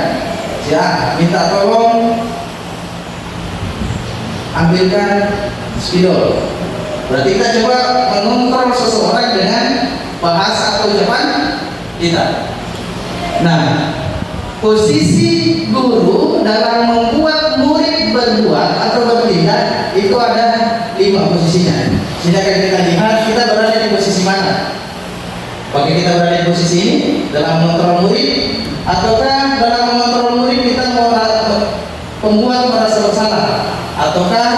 minta tolong ambilkan spidol. Berarti kita coba mengontrol seseorang dengan bahasa atau ucapan kita. Nah, posisi guru dalam membuat murid berbuat atau bertindak itu ada 5 posisinya. Sini akan kita lihat kita berada di posisi mana. Apakah kita berada di posisi ini dalam mengontrol murid, ataukah dalam mengontrol murid kita membuat merasa bersalah, ataukah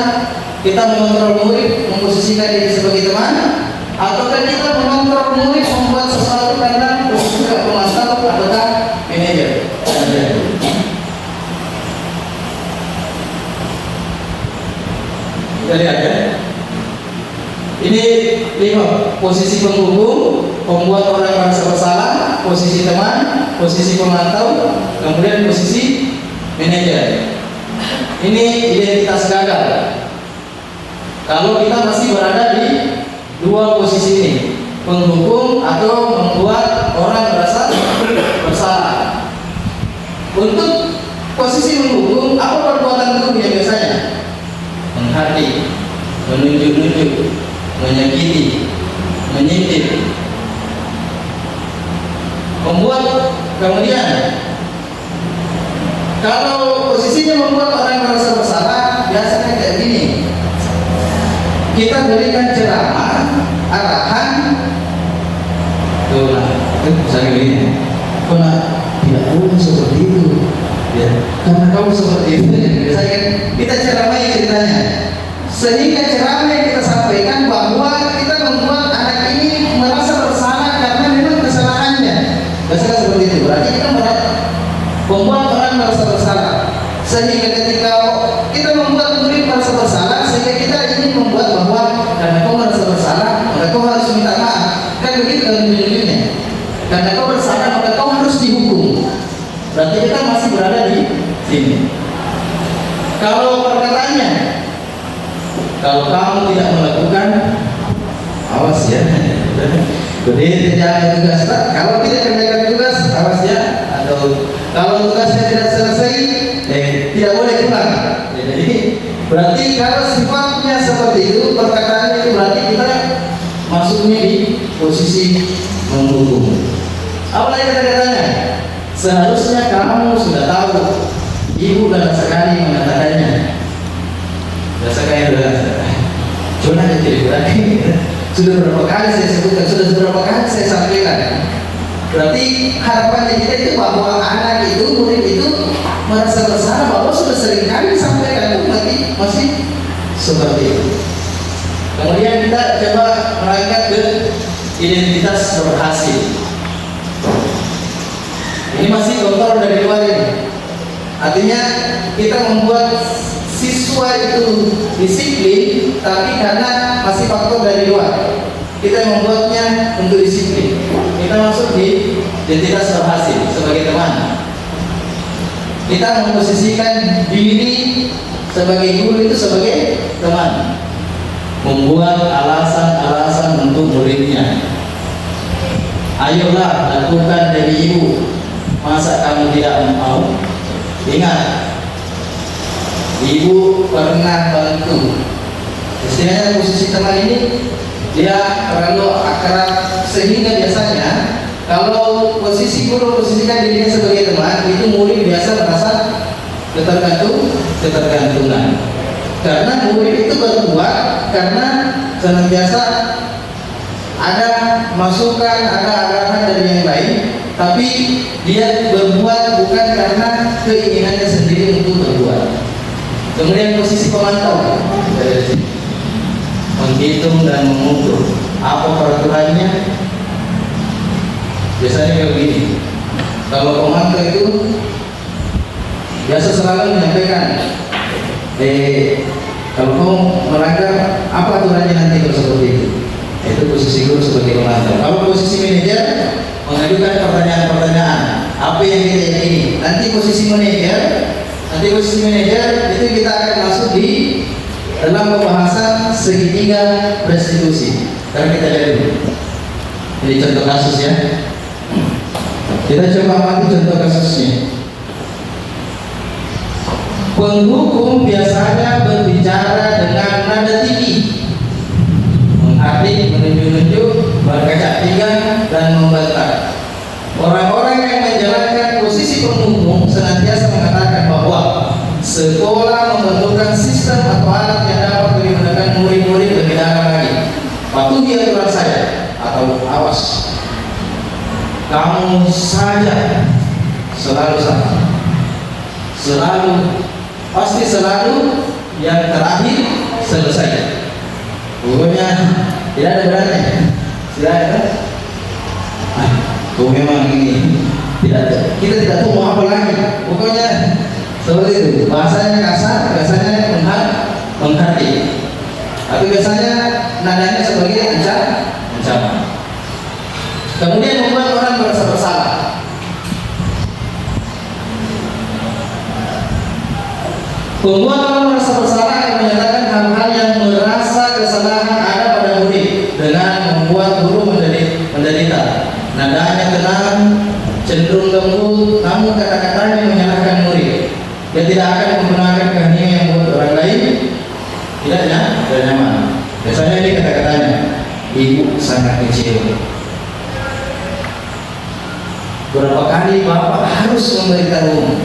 kita mengontrol murid memposisikan diri sebagai teman, ataukah kita mengontrol murid membuat sesuatu karena juga pemantau ataukah manajer. Kita lihat ya. Ini 5 posisi penghukum, pembuat orang merasa bersalah, posisi teman, posisi pemantau, kemudian posisi manajer. Ini identitas gagal. Kalau kita masih berada di 2 posisi ini, penghukum atau membuat orang merasa bersalah. Untuk posisi menghukum, apa perbuatan itu biasanya? Menghati, menunjuk-nunjuk, menyakiti, menyindir, membuat. Kemudian kalau posisinya membuat orang merasa bersalah, biasanya kayak gini. Kita berikan ceramah, arahan, misalnya begini, tidak boleh seperti itu, ya, karena kamu seperti itu. Biasanya kita ceramah ceritanya, sehingga ceramah yang kita sampaikan bahwa kita membuat anak ini merasa bersalah karena memang kesalahannya. Biasanya seperti itu. Berarti kita membuat orang merasa bersalah, sehingga ketika kita membuat murid merasa bersalah, sehingga kita ingin membuat bahwa karena kau merasa bersalah, maka kau harus minta maaf. Kan begitu kan ujung-ujungnya. Karena kau bersalah, maka kau harus dihukum. Berarti kita masih berada di sini. Kalau perkataannya, kalau kamu tidak melakukan, awas ya. Jadi kerjakan tugas. Kalau tidak kerjakan tugas, awas ya. Atau kalau tugasnya tidak selesai, tidak boleh pulang. Jadi berarti kalau sifatnya seperti itu, perkataan itu berarti kita masuknya di posisi menghukum. Apa lagi kata-katanya? Seharusnya kamu sudah tahu. Ibu banyak sekali mengatakannya. Biasa kayak cuma aja jadi berarti sudah berapa kali saya sebutkan, sudah berapa kali saya sampaikan. Berarti harapannya kita itu bahwa anak itu, murid itu merasa bersalah, bahwa sudah sering kali disampaikan, tapi masih seperti itu. Kemudian kita coba merangkak ke identitas berhasil. Ini masih kontrol dari luar ini. Artinya kita membuat siswa itu disiplin, tapi karena masih faktor dari luar, kita membuatnya untuk disiplin. Kita masuk di identitas berhasil sebagai teman. Kita memposisikan diri sebagai guru itu sebagai teman, membuat alasan-alasan untuk muridnya. Ayolah lakukan demi ibu. Masa kamu tidak mau? Ingat, ibu pernah bantu. Istilahnya posisi teman ini dia terlalu akrab sehingga biasanya kalau posisi guru posisikan dirinya sebagai teman, itu murid biasa merasa ketergantungan. Karena murid itu berbuat karena senantiasa ada masukan, ada arahan dari yang lain, tapi dia berbuat bukan karena keinginannya sendiri untuk berbuat. Kemudian posisi pemantau, menghitung dan mengukur apa peraturannya. Biasanya kayak begini, kalau pemantau itu biasa selalu menyampaikan, kalau mau melanggar apa aturannya nanti kalau seperti itu. Itu posisi guru sebagai pemantau. Kalau posisi manajer mengajukan pertanyaan-pertanyaan apa yang kita yakini. Nanti posisi manajer itu kita akan masuk di dalam pembahasan segitiga restitusi. Sekarang kita lihat dulu. Ini contoh kasus ya. Kita coba amati contoh kasusnya. Penghukum biasanya berbicara dengan nada tinggi, menghardik, menunjuk-nunjuk, berkaca pinggang, dan membantah. Orang-orang yang menjalankan posisi penghukum senantiasa mengatakan bahwa sekolah membentukkan sistem atau alat yang dapat digunakan murid-murid lebih dalam lagi. Patuhi aturan saya, atau awas, kamu saja selalu sama, pasti selalu yang terakhir selesai. Pokoknya tidak ada beratnya, tidak ada. Memang ini tidak, kita tidak tahu mau apa lagi. Pokoknya seperti itu. Bahasanya kasar, biasanya menghardik. Tapi biasanya nadanya sebagai ancaman. Kemudian membuat orang merasa bersalah. Membuat orang merasa bersalah yang menyatakan hal-hal yang merasa kesalahan ada pada murid dengan membuat guru menderita. Nadanya tenang, cenderung lembut, namun kata-katanya menyalahkan murid. Dia tidak akan menggunakan keheningan yang membuat orang lain tidak nyaman. Biasanya ini kata-katanya, ibu sangat kecil. Berapa kali bapak harus memberitahu?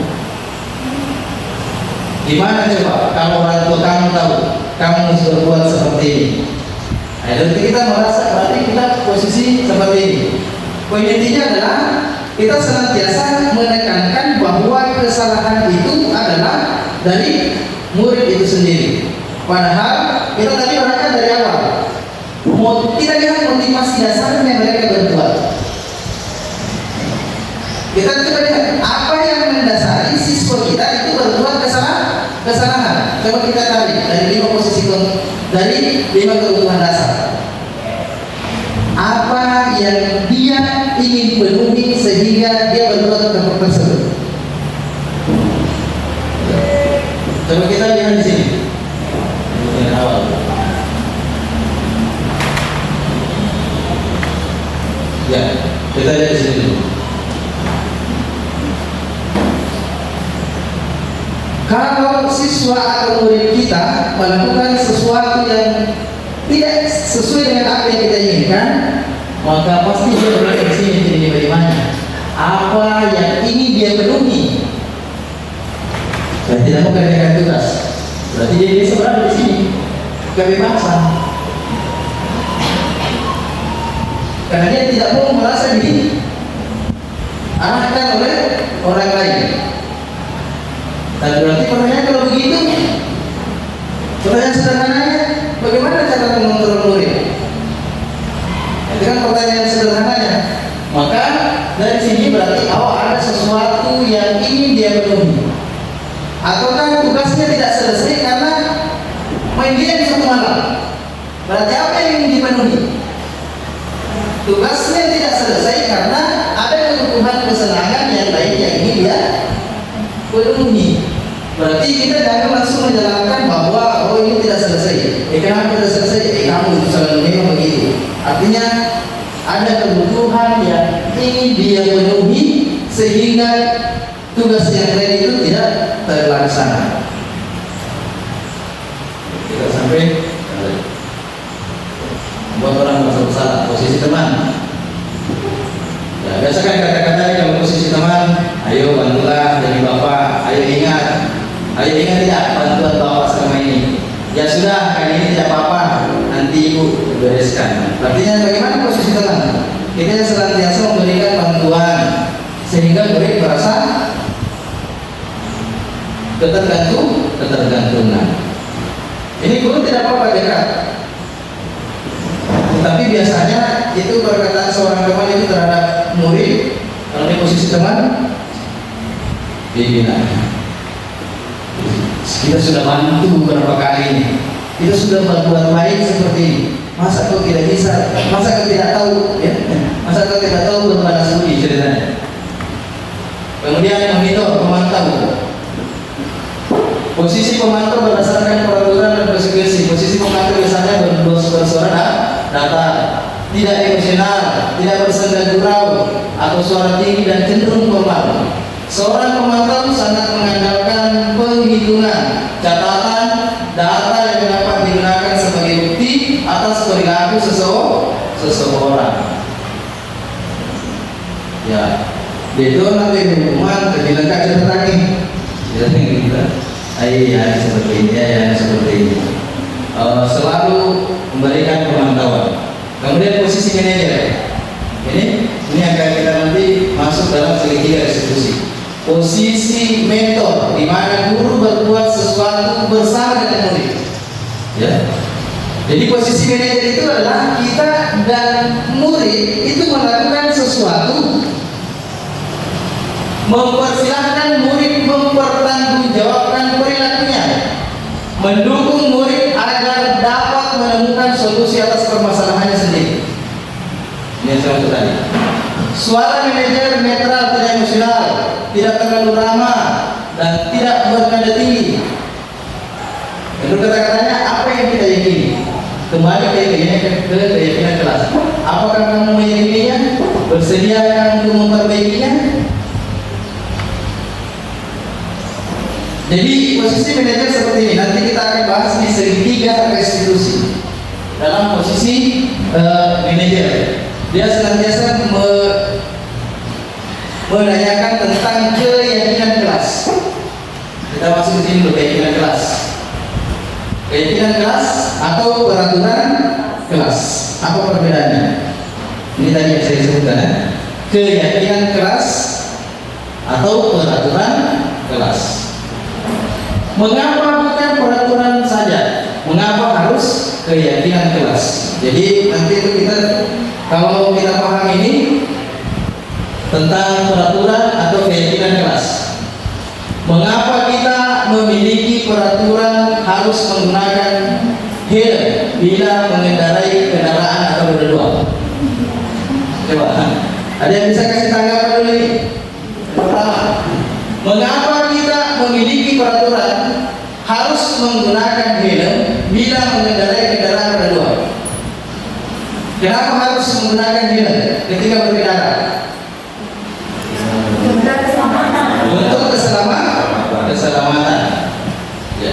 Gimana coba kalau orang tua kamu tahu kamu harus berbuat seperti ini? Nah, jadi kita merasa berarti kita posisi seperti ini. Poin intinya adalah kita senantiasa menekankan bahwa kesalahan itu adalah dari murid itu sendiri. Padahal kita tadi berangkat dari awal, kita lihat motivasi dasarnya mereka berbuat. Kita coba lihat apa yang mendasari siswa kita itu berbuat kesalahan. Coba kita tarik dari 5 posisi, dari 5 kebutuhan dasar. Apa yang dia ingin penuhi sehingga dia berbuat seperti tersebut? Coba kita lihat di sini. Yang awal. Ya, kita lihat di sini dulu. Kalau siswa atau murid kita melakukan sesuatu yang tidak sesuai dengan apa yang kita inginkan, maka pasti dia berada di sini jadi bagaimana? Apa yang ingin dia penuhi? Dan tidak mengerjakan tugas. Berarti dia bisa berada di sini kebebasan. Karena dia tidak mau merasa diarahkan oleh orang lain. Dan berarti pertanyaan kalau begitu, pertanyaan sederhananya, bagaimana cara mengontrol murid? Itu kan pertanyaan sederhananya. Maka dari sini berarti ada sesuatu yang ingin dia penuhi. Ataukah tugasnya tidak selesai karena main game di satu malam? Berarti apa yang ingin dipenuhi? Tugasnya tidak selesai karena ada kebutuhan kesenangan yang lain yang ingin dia penuhi. Berarti kita jangan langsung menjalankan bahwa ini tidak selesai. Kenapa tidak selesai? Kamu selalu memang begitu. Artinya ada kebutuhan yang ingin dia penuhi sehingga tugas yang lain itu tidak terlaksana. Kita sampai buat orang merasa bersalah, posisi teman. Ya, biasakan kata-kata kalau posisi teman, ayo bantulah jadi bapak, ayo ingat tidak bantuan bapak selama ini. Ya sudah, kali ini tidak apa-apa, nanti ibu bereskan. Artinya bagaimana posisi teman? Kita senantiasa memberikan bantuan sehingga murid merasa ketergantungan. Ini guru tidak apa-apa dekat. Tapi biasanya itu perkataan seorang teman itu terhadap murid, kalau di posisi teman, dibina. Kita sudah bantu beberapa kali ini, kita sudah berbuat baik seperti ini. Masa kau tidak bisa? Masa kau tidak tahu? Ya? Masa kau tidak tahu berbalas budi ceritanya? Kemudian memonitor, memantau. Posisi pemantau berdasarkan peraturan dan konsekuensi. Posisi pemantau biasanya bersuara data, tidak emosional, tidak bersenda gurau atau suara tinggi dan cenderung formal. Seorang pemantau sangat mengandalkan penghitungan, catatan, data yang dapat digunakan sebagai bukti atas perilaku seseorang. Ya, itu nanti hubungan lebih lengkap catatannya. Jadi kita, ya seperti ini, ya seperti ini. Selalu memberikan pemantauan. Kemudian posisi manajer. Ini akan kita nanti masuk dalam segitiga institusi. Posisi mentor, di mana guru berbuat sesuatu bersama dengan murid. Ya. Jadi posisi manajer itu adalah kita dan murid itu melakukan sesuatu, mempersilahkan murid mempertanggungjawabkan perilakunya, mendukung murid agar dapat menemukan solusi atas permasalahannya sendiri. Ini yang saya maksud tadi. Suara manajer netral, tidak emosional, tidak terlalu ramah, dan tidak bernada tinggi. Menurut kata-katanya, apa yang kita yakini? Kembali ke keyakinan kelas. Apakah kamu meyakininya? Bersedia untuk memperbaikinya? Jadi posisi manajer seperti ini. Nanti kita akan bahas di segitiga restitusi. Dalam posisi manajer, dia senantiasa menanyakan tentang keyakinan kelas. Kita masuk di sini dulu, keyakinan kelas. Keyakinan kelas atau peraturan kelas. Apa perbedaannya? Ini tadi yang saya sebutkan. Keyakinan kelas atau peraturan kelas. Mengapa bukan peraturan saja? Mengapa harus keyakinan kelas? Jadi nanti itu kita, kalau kita paham ini tentang peraturan atau keyakinan kelas. Mengapa kita memiliki peraturan harus menggunakan helm bila mengendarai kendaraan atau roda dua? Coba, ada yang bisa kasih tanggapan dulu ini? Pertama, mengapa kita memiliki peraturan harus menggunakan helm bila mengendarai kendaraan roda dua? Kenapa harus menggunakan helm ketika berkendara? Untuk keselamatan. Ya.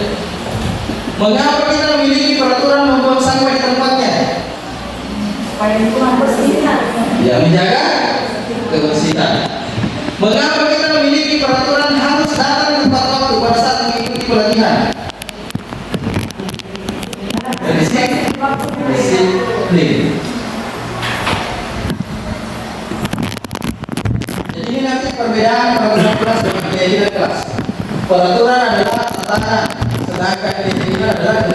Mengapa kita memiliki peraturan membuang sampah di tempatnya?
Supaya lingkungan bersih.
Ya, menjaga kebersihan. Mengapa kita memiliki peraturan harus datang tepat waktu pada saat mengikuti pelatihan? Disiplin. Jadi ini nanti perbedaan peraturan kelas dengan keyakinan kelas. Peraturan adalah tatanan, sedangkan keyakinan adalah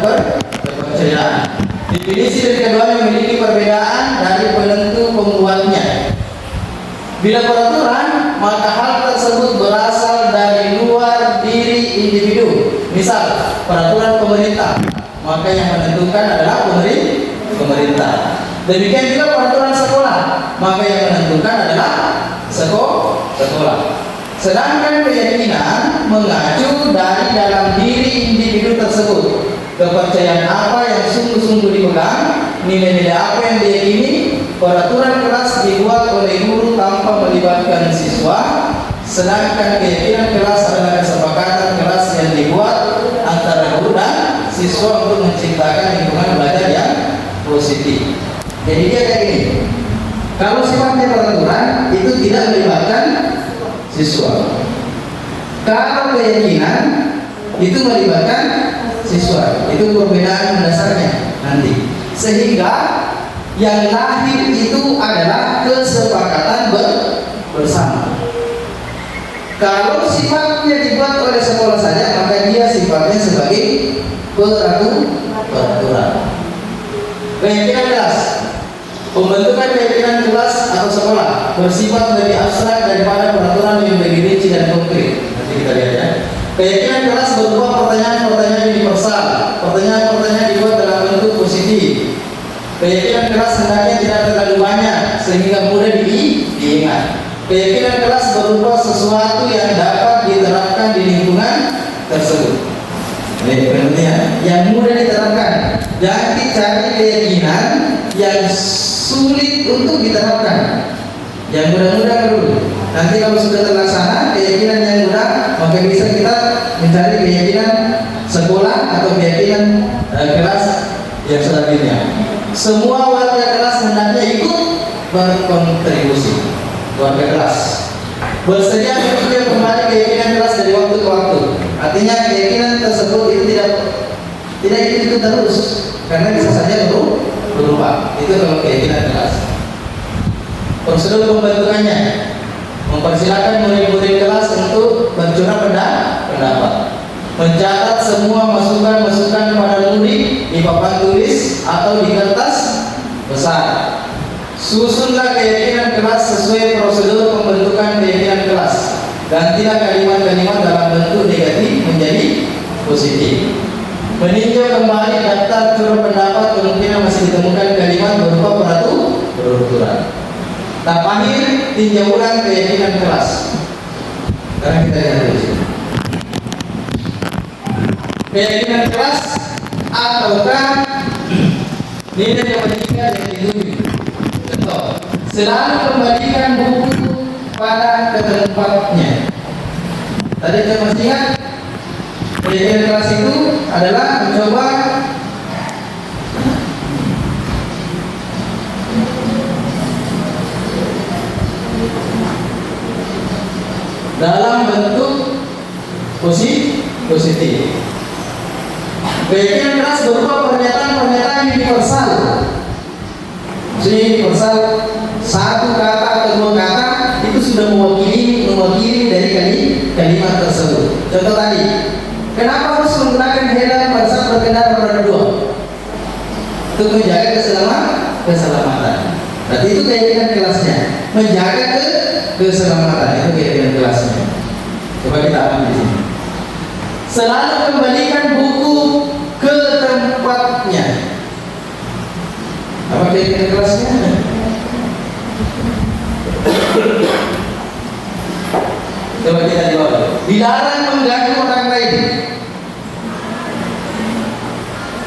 kepercayaan. Definisi dari keduanya memiliki perbedaan dari penentu pembuatnya. Bila peraturan, maka hal tersebut berasal dari luar diri individu. Misal, peraturan pemerintah, maka yang menentukan adalah pemerintah. Demikian juga peraturan sekolah, maka yang menentukan adalah sekolah. Sedangkan keyakinan mengacu dari dalam diri individu tersebut. Kepercayaan apa yang sungguh-sungguh dipegang, nilai-nilai apa yang diyakini, peraturan kelas dibuat oleh guru tanpa melibatkan siswa, sedangkan keyakinan kelas adalah kesepakatan kelas yang dibuat antara guru dan siswa untuk menciptakan lingkungan belajar yang positif. Jadi dia kayak gini, kalau sifatnya peraturan itu tidak melibatkan siswa. Kalau keyakinan itu melibatkan siswa. Itu perbedaan dasarnya nanti. Sehingga yang lahir itu adalah kesepakatan bersama. Kalau sifatnya dibuat oleh sekolah saja, maka dia sifatnya sebagai peraturan. Keyakinan kelas, pembentukan keyakinan kelas atau sekolah bersifat lebih abstrak daripada peraturan yang lebih rinci dan konkret. Nanti kita lihat ya. Keyakinan kelas berupa pertanyaan-pertanyaan universal. Pertanyaan-pertanyaan dibuat dalam bentuk positif. Keyakinan kelas hendaknya tidak terlalu banyak sehingga mudah diingat. Keyakinan kelas berupa sesuatu yang dapat diterapkan di lingkungan tersebut. Ini pentingnya, yang mudah diterapkan. Jangan dicari keyakinan yang sulit untuk diterapkan. Yang mudah-mudah dulu. Nanti kalau sudah terlaksana keyakinan yang mudah, maka bisa kita mencari keyakinan sekolah atau keyakinan kelas yang selanjutnya. Semua warga kelas hendaknya ikut berkontribusi. Warga kelas bersedia untuk kembali keyakinan kelas dari waktu ke waktu. Artinya keyakinan tersebut itu tidak ikut terus, karena bisa saja berubah. Itu kalau keyakinan kelas. Prosedur pembentukannya, mempersilakan murid-murid kelas untuk bercurah pendapat, mencatat semua masukan-masukan pada murid di papan tulis atau di kertas besar. Susunlah keyakinan kelas sesuai prosedur pembentukan keyakinan kelas. Gantilah kalimat-kalimat dalam bentuk negatif menjadi positif. Meninjau kembali daftar curah pendapat, kemungkinan masih ditemukan kalimat berupa peraturan. Tahap akhir, tinjau ulang keyakinan kelas. Sekarang kita lihat dulu sini. Keyakinan kelas ataukah nilai yang pentingnya yang dituju. Contoh, selalu kembalikan buku pada tempatnya. Tadi kita masih ingat, keyakinan kelas itu adalah mencoba dalam bentuk positif. Keyakinan kelas berupa pernyataan-pernyataan universal. Maksudnya universal, satu kata atau dua kata itu sudah mewakili dari kalimat tersebut. Contoh tadi, kenapa harus menggunakan helm pada saat berkendara roda dua? Untuk menjaga keselamatan. Berarti itu keyakinan kelasnya, menjaga keselamatan, itu keyakinan kelasnya. Coba kita ambil di sini. Selalu kembalikan buku ke tempatnya. Apa keyakinan kelasnya? Coba kita jawab. Dilarang mengganggu orang lain.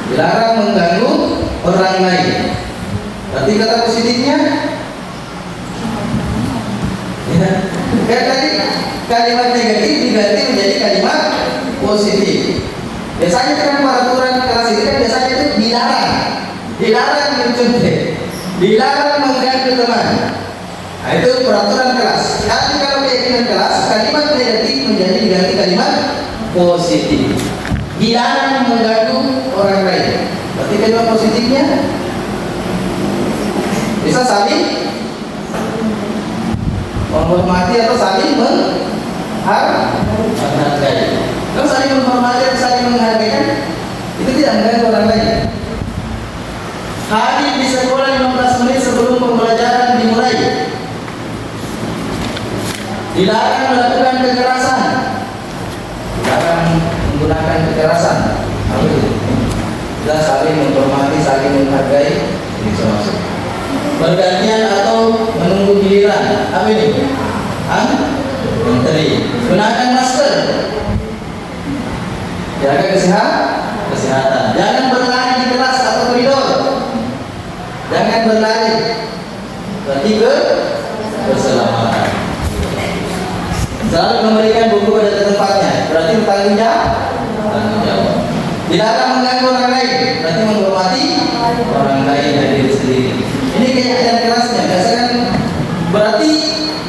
Dilarang mengganggu orang lain. Berarti kata positifnya, ya. Kayak tadi kalimat negatif diganti menjadi kalimat positif. Biasanya kan peraturan kelas ini kan biasanya itu dilarang mencontek, dilarang mengganggu teman. Nah, itu peraturan kelas. Tapi kalau keyakinan kelas, kalimat negatif menjadi diganti kalimat positif. Dilarang mengganggu orang lain. Berarti kalimat positifnya bisa saling menghormati atau saling menghargai. Kalau saling menghormati atau saling menghargai kan itu tidak mengganggu orang lain. Hadir di sekolah 15 menit sebelum pembelajaran dimulai. Dilarang melakukan kekerasan. Dilarang menggunakan kekerasan. Kita saling menghormati, saling menghargai. Ini termasuk. Bergantian atau menunggu giliran. Apa ini? Menteri. Gunakan masker. Jaga kesehatan. Jangan berlari di kelas atau koridor. Jangan berlari. Selalu memberikan buku pada tempatnya, berarti bertanggung jawab. Tanggung jawab. Dilarang mengganggu orang lain, berarti menghormati orang lain dan diri sendiri. Ini keyakinan kerasnya. Biasakan berarti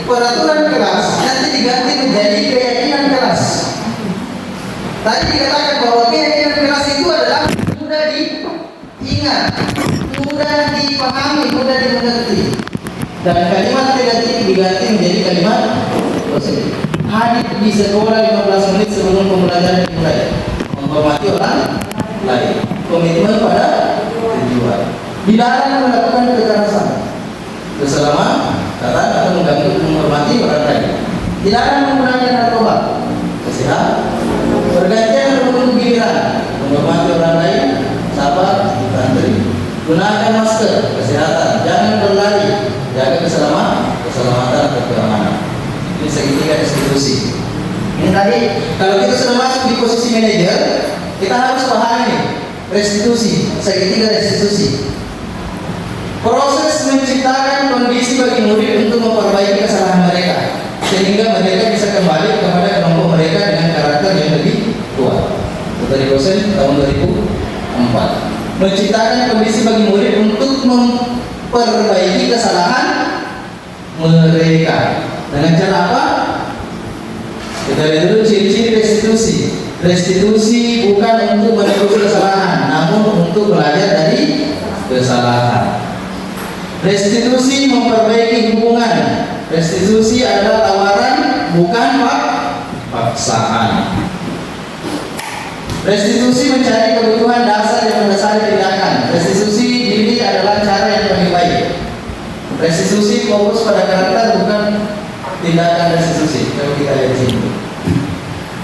peraturan keras nanti diganti menjadi keyakinan keras. Tadi dikatakan bahwa keyakinan keras itu adalah mudah diingat, mudah dipahami, mudah dimengerti. Dan kalimat negatif diganti menjadi kalimat positif. Hadir di sekolah 15 menit sebelum pembelajaran dimulai. Menghormati orang lain. Komitmen pada tujuan. Dilarang melakukan kekerasan, keselamatan atau mengganggu menghormati orang lain. Dilarang menggunakan narkoba, kesehatan, pergantian atau giliran, menghormati orang lain, sabar, tantri. Gunakan masker, kesehatan, jangan berlari, jaga keselamatan atau keamanan. Ini segitiga institusi. Ini tadi kalau kita sudah masuk di posisi manajer, kita harus pahami restitusi, segitiga restitusi. Proses menciptakan kondisi bagi murid untuk memperbaiki kesalahan mereka, sehingga mereka bisa kembali kepada kelompok mereka dengan karakter yang lebih kuat. Itu dari dosen tahun 2004. Menciptakan kondisi bagi murid untuk memperbaiki kesalahan mereka. Dengan cara apa? Kita lihat dulu ciri-ciri restitusi. Restitusi bukan untuk menebus kesalahan, namun untuk belajar dari kesalahan. Restitusi memperbaiki hubungan. Restitusi adalah tawaran, bukan paksaan. Restitusi mencari kebutuhan dasar yang mendasari tindakan. Restitusi diri adalah cara yang paling baik. Restitusi fokus pada karakter, bukan tindakan restitusi. Kalau kita lihat sini,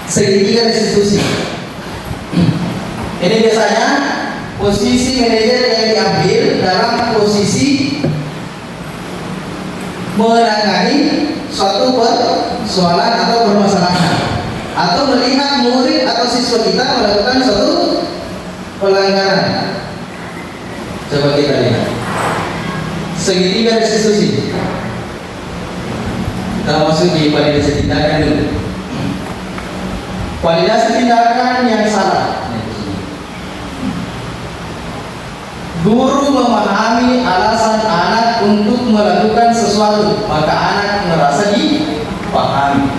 segitiga restitusi. Ini biasanya posisi manajer yang diambil dalam posisi menangani suatu persoalan atau permasalahan, atau melihat murid atau siswa kita melakukan suatu pelanggaran. Coba kita lihat segitiga restitusi. Kita masuk di validasi tindakan dulu. Validasi tindakan yang salah. Guru memahami alasan anak untuk melakukan sesuatu, maka anak merasa dipahami.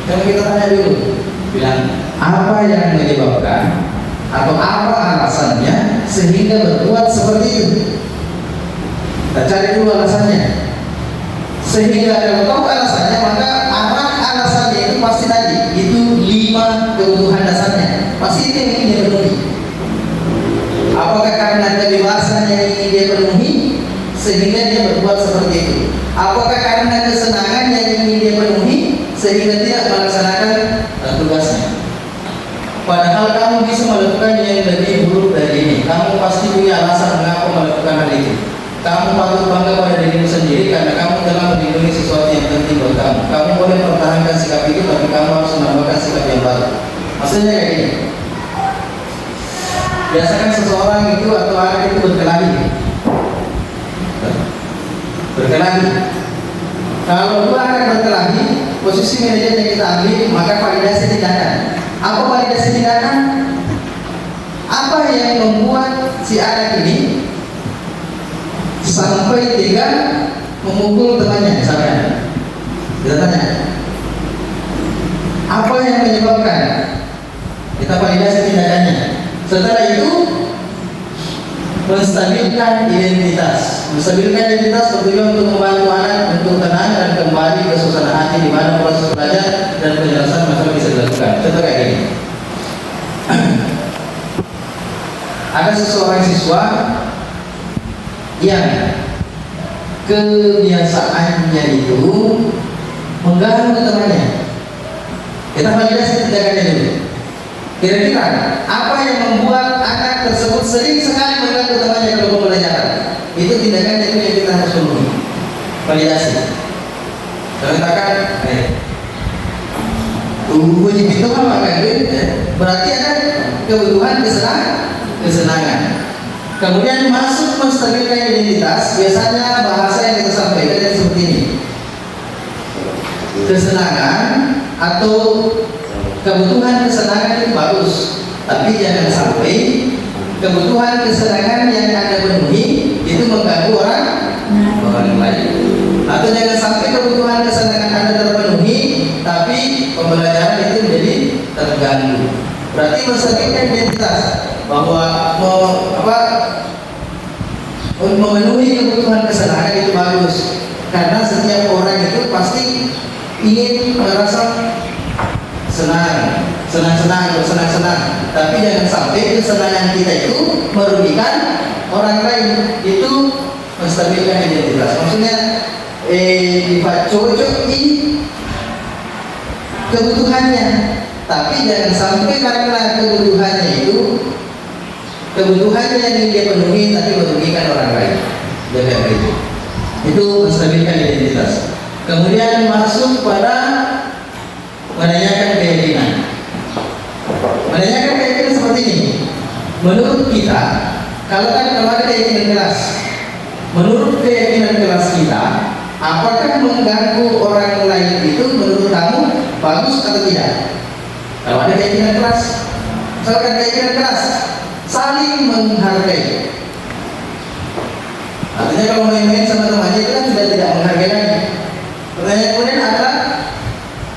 Coba kita tanya dulu, bilang apa yang menyebabkan atau apa alasannya sehingga berbuat seperti itu. Kita cari dulu alasannya. Sehingga kalau tahu alasannya, maka apa alasannya itu pasti tadi itu 5 kebutuhan dasarnya. Pasti itu yang ingin dia penuhi. Apakah karena kebebasan yang ingin dia penuhi sehingga dia berbuat seperti itu? Apakah karena kesenangan yang ingin dia penuhi sehingga tidak melaksanakan tugasnya? Padahal kamu bisa melakukan yang lebih buruk dari ini. Kamu pasti punya alasan mengapa melakukan hal itu. Kamu patut bangga pada dirimu sendiri karena kamu telah melindungi sesuatu yang penting buat kamu. Kamu boleh pertahankan sikap itu, tapi kamu harus menambahkan sikap yang baru. Maksudnya kayak gini. Biasakan seseorang itu atau anak itu berkelahi. Kalau dua anak berkelahi, posisi manajer yang kita ambil, maka validasi tindakan. Apa validasi tindakan? Apa yang membuat si anak ini sampai tega memukul temannya, misalnya? Kita tanya, apa yang menyebabkan? Kita validasi tindakannya. Setelah itu menstabilkan identitas. Menstabilkan identitas bertujuan untuk membantu anak untuk tenang dan kembali ke suasana hati di mana proses belajar dan penjelasan masalah bisa dilakukan. Contoh kayak gini. Ada seseorang siswa yang kebiasaannya itu mengganggu temannya. Kita validasi tindakannya dulu. Kira-kira apa yang membuat anak tersebut sering sekali mengganggu temannya kalau pembelajaran? Itu tindakan itu yang kita harus penuhi. Validasi. Katakan, uji itu apa kan? Berarti ada kebutuhan kesenangan. Kemudian masuk menstabilkan identitas. Biasanya bahasa yang kita sampaikan seperti ini. kesenangan atau kebutuhan kesenangan itu bagus, tapi jangan sampai kebutuhan kesenangan yang Anda penuhi itu mengganggu orang lain. Atau jangan sampai kebutuhan kesenangan Anda terpenuhi, tapi pembelajaran itu menjadi terganggu. Berarti mencerminkan identitas bahwa memenuhi kebutuhan kesenangan itu bagus, karena setiap orang itu pasti ingin merasa senang, tapi jangan sampai kesenangan kita itu merugikan orang lain. Itu menstabilkan identitas. Maksudnya cocok di kebutuhannya, tapi jangan sampai karena kebutuhannya yang dia penuhi tapi merugikan orang lain. Jaga itu. Itu menstabilkan identitas. Kemudian masuk pada menanyakan keyakinan. Menanyakan keyakinan seperti ini. Menurut kita, kalau ada keyakinan kelas, menurut keyakinan kelas kita, apakah mengganggu orang lain itu menurut kamu bagus atau tidak? Kalau ada keyakinan kelas, misalkan keyakinan kelas saling menghargai. Artinya kalau main-main sama temannya itu kan sudah tidak menghargai lagi. Pertanyaan kemudian adalah,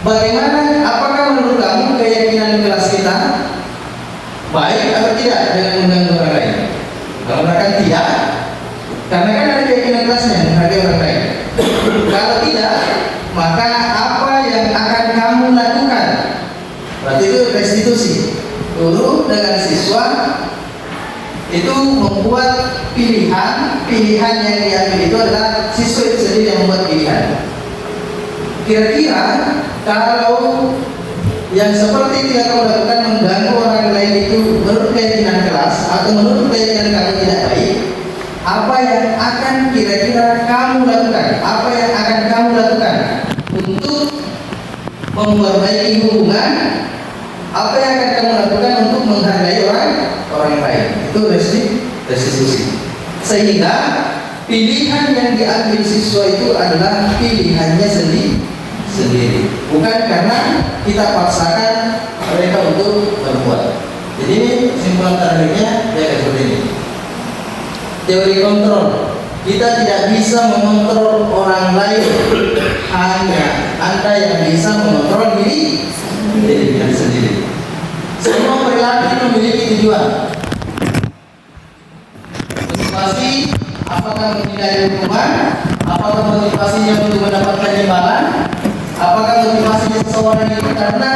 bagaimana, apakah menurut kamu keyakinan kelas kita baik atau tidak dengan mengganggu orang lain? Kalau mereka tidak, karena kan ada keyakinan kelasnya menghargai orang lain. Kalau tidak, maka apa yang akan kamu lakukan? Berarti itu restitusi. Guru dengan siswa itu membuat pilihan yang diambil itu adalah siswa itu sendiri yang membuat pilihan. Kira-kira kalau yang seperti itu yang kamu lakukan mengganggu orang lain itu menurut keyakinan kelas atau menurut keyakinan kamu tidak baik, apa yang akan kira-kira kamu lakukan? Apa yang akan kamu lakukan untuk memperbaiki hubungan? Apa yang akan kamu lakukan untuk menghargai orang lain? Itu restitusi. Sehingga pilihan yang diambil siswa itu adalah pilihannya sendiri, bukan karena kita paksakan mereka untuk berbuat. Jadi ini kesimpulan terakhirnya ya seperti ini. Teori kontrol. Kita tidak bisa mengontrol orang lain, hanya Anda yang bisa mengontrol diri sendiri. Semua perilaku itu memiliki tujuan. Motivasi, apakah menghindari hukuman? Apakah motivasinya untuk mendapatkan imbalan? Apakah motivasinya seseorang itu karena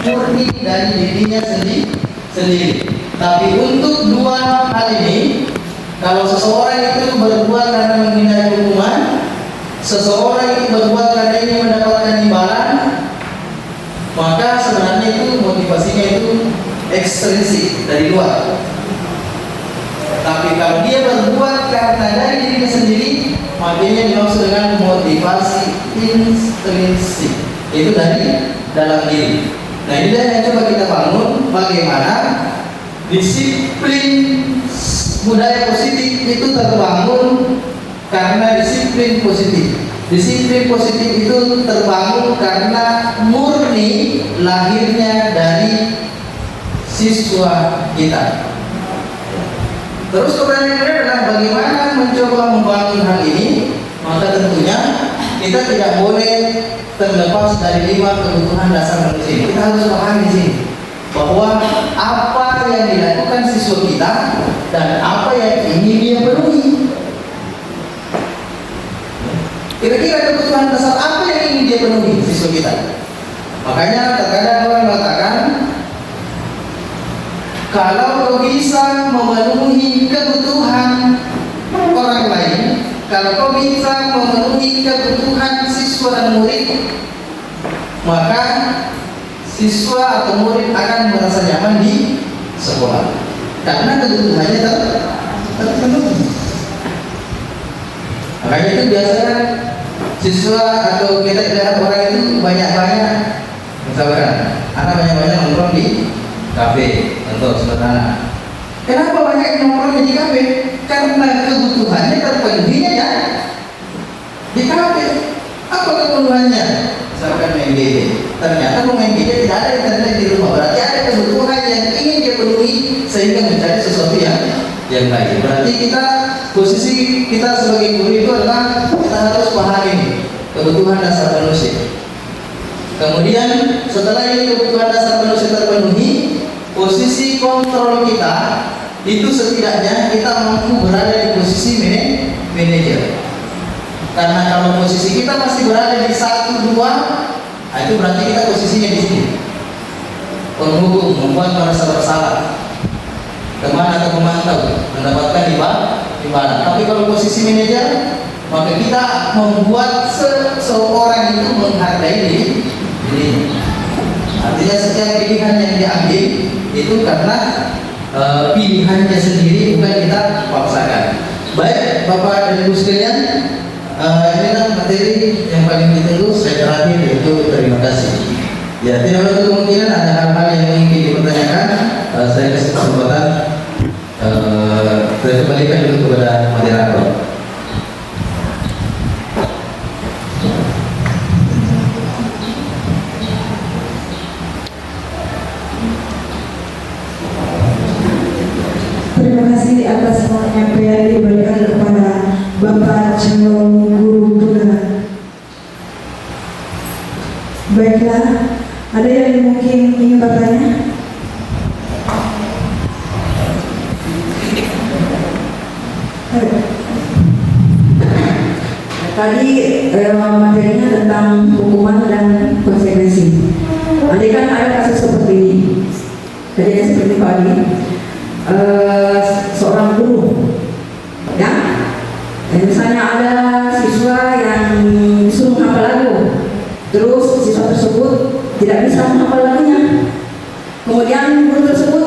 murni dari dirinya sendiri? Tapi untuk dua hal ini, kalau seseorang itu berbuat karena menghindari hukuman, seseorang itu berbuat karena ingin mendapatkan imbalan, maka sebenarnya itu motivasinya itu ekstrinsik dari luar. Tapi kalau dia berbuat karena dari dirinya sendiri, makanya dimaksud dengan motivasi intrinsik, itu dari dalam diri. Nah, inilah yang coba kita bangun, bagaimana disiplin budaya positif itu terbangun karena disiplin positif. Disiplin positif itu terbangun karena murni lahirnya dari siswa kita. Terus pertanyaannya adalah bagaimana mencoba membangun hal ini? Maka tentunya kita tidak boleh terlepas dari 5 kebutuhan dasar manusia. Kita harus pahami di sini bahwa apa yang dilakukan siswa kita dan apa yang ingin dia penuhi. Kira-kira kebutuhan dasar apa yang ingin dia penuhi siswa kita? Makanya terkadang orang mengatakan, kalau kau bisa memenuhi kebutuhan orang lain, kalau kau bisa memenuhi kebutuhan siswa dan murid, maka siswa atau murid akan merasa nyaman di sekolah karena kebutuhannya terpenuhi. Makanya itu biasanya siswa atau kita lihat orang itu banyak-banyak, misalkan anak banyak-banyak nongkrong di kafe, contoh sederhana. Kenapa banyak nongkrong di kafe? Karena kebutuhannya terpenuhinya ya di kafe. Apa kebutuhannya?
misalkan main game. Ternyata main game tidak ada internet di rumah, berarti ada kebutuhan yang ingin dia penuhi sehingga mencari sesuatu yang lain. Berarti posisi kita sebagai guru itu adalah kita harus pahami kebutuhan dasar manusia. Kemudian setelah ini kebutuhan dasar manusia terpenuhi, posisi kontrol kita itu setidaknya kita mampu berada di posisi manajer. Karena kalau posisi kita masih berada di 1, 2, itu berarti kita posisinya di sini. Penghukum, membuat merasa bersalah, teman atau pemantau, mendapatkan ibadah. Tapi kalau posisi manajer, maka kita membuat seseorang itu menghargai diri. Artinya setiap pilihan yang diambil itu karena pilihannya sendiri, bukan kita paksakan. Baik Bapak dan Ibu sekalian, inilah materi yang paling ditunggu. Saya terakhir yaitu terima kasih. Ya, tidak ada kemungkinan ada hal-hal yang ingin dipertanyakan. Saya kasih kesempatan. Saya kembalikan dulu kepada moderator.
Terima kasih atas penyampaian yang diberikan kepada Bapak Calon Guru Tunggal. Baiklah, ada yang mungkin ingin bertanya?
Tadi materinya tentang hukuman dan konsekuensi. Andai kan ada kasus seperti ini, kejadian seperti tadi, seorang guru, ya, dan misalnya ada siswa yang disuruh menghafal lagu, terus siswa tersebut tidak bisa menghafal lagunya, kemudian guru tersebut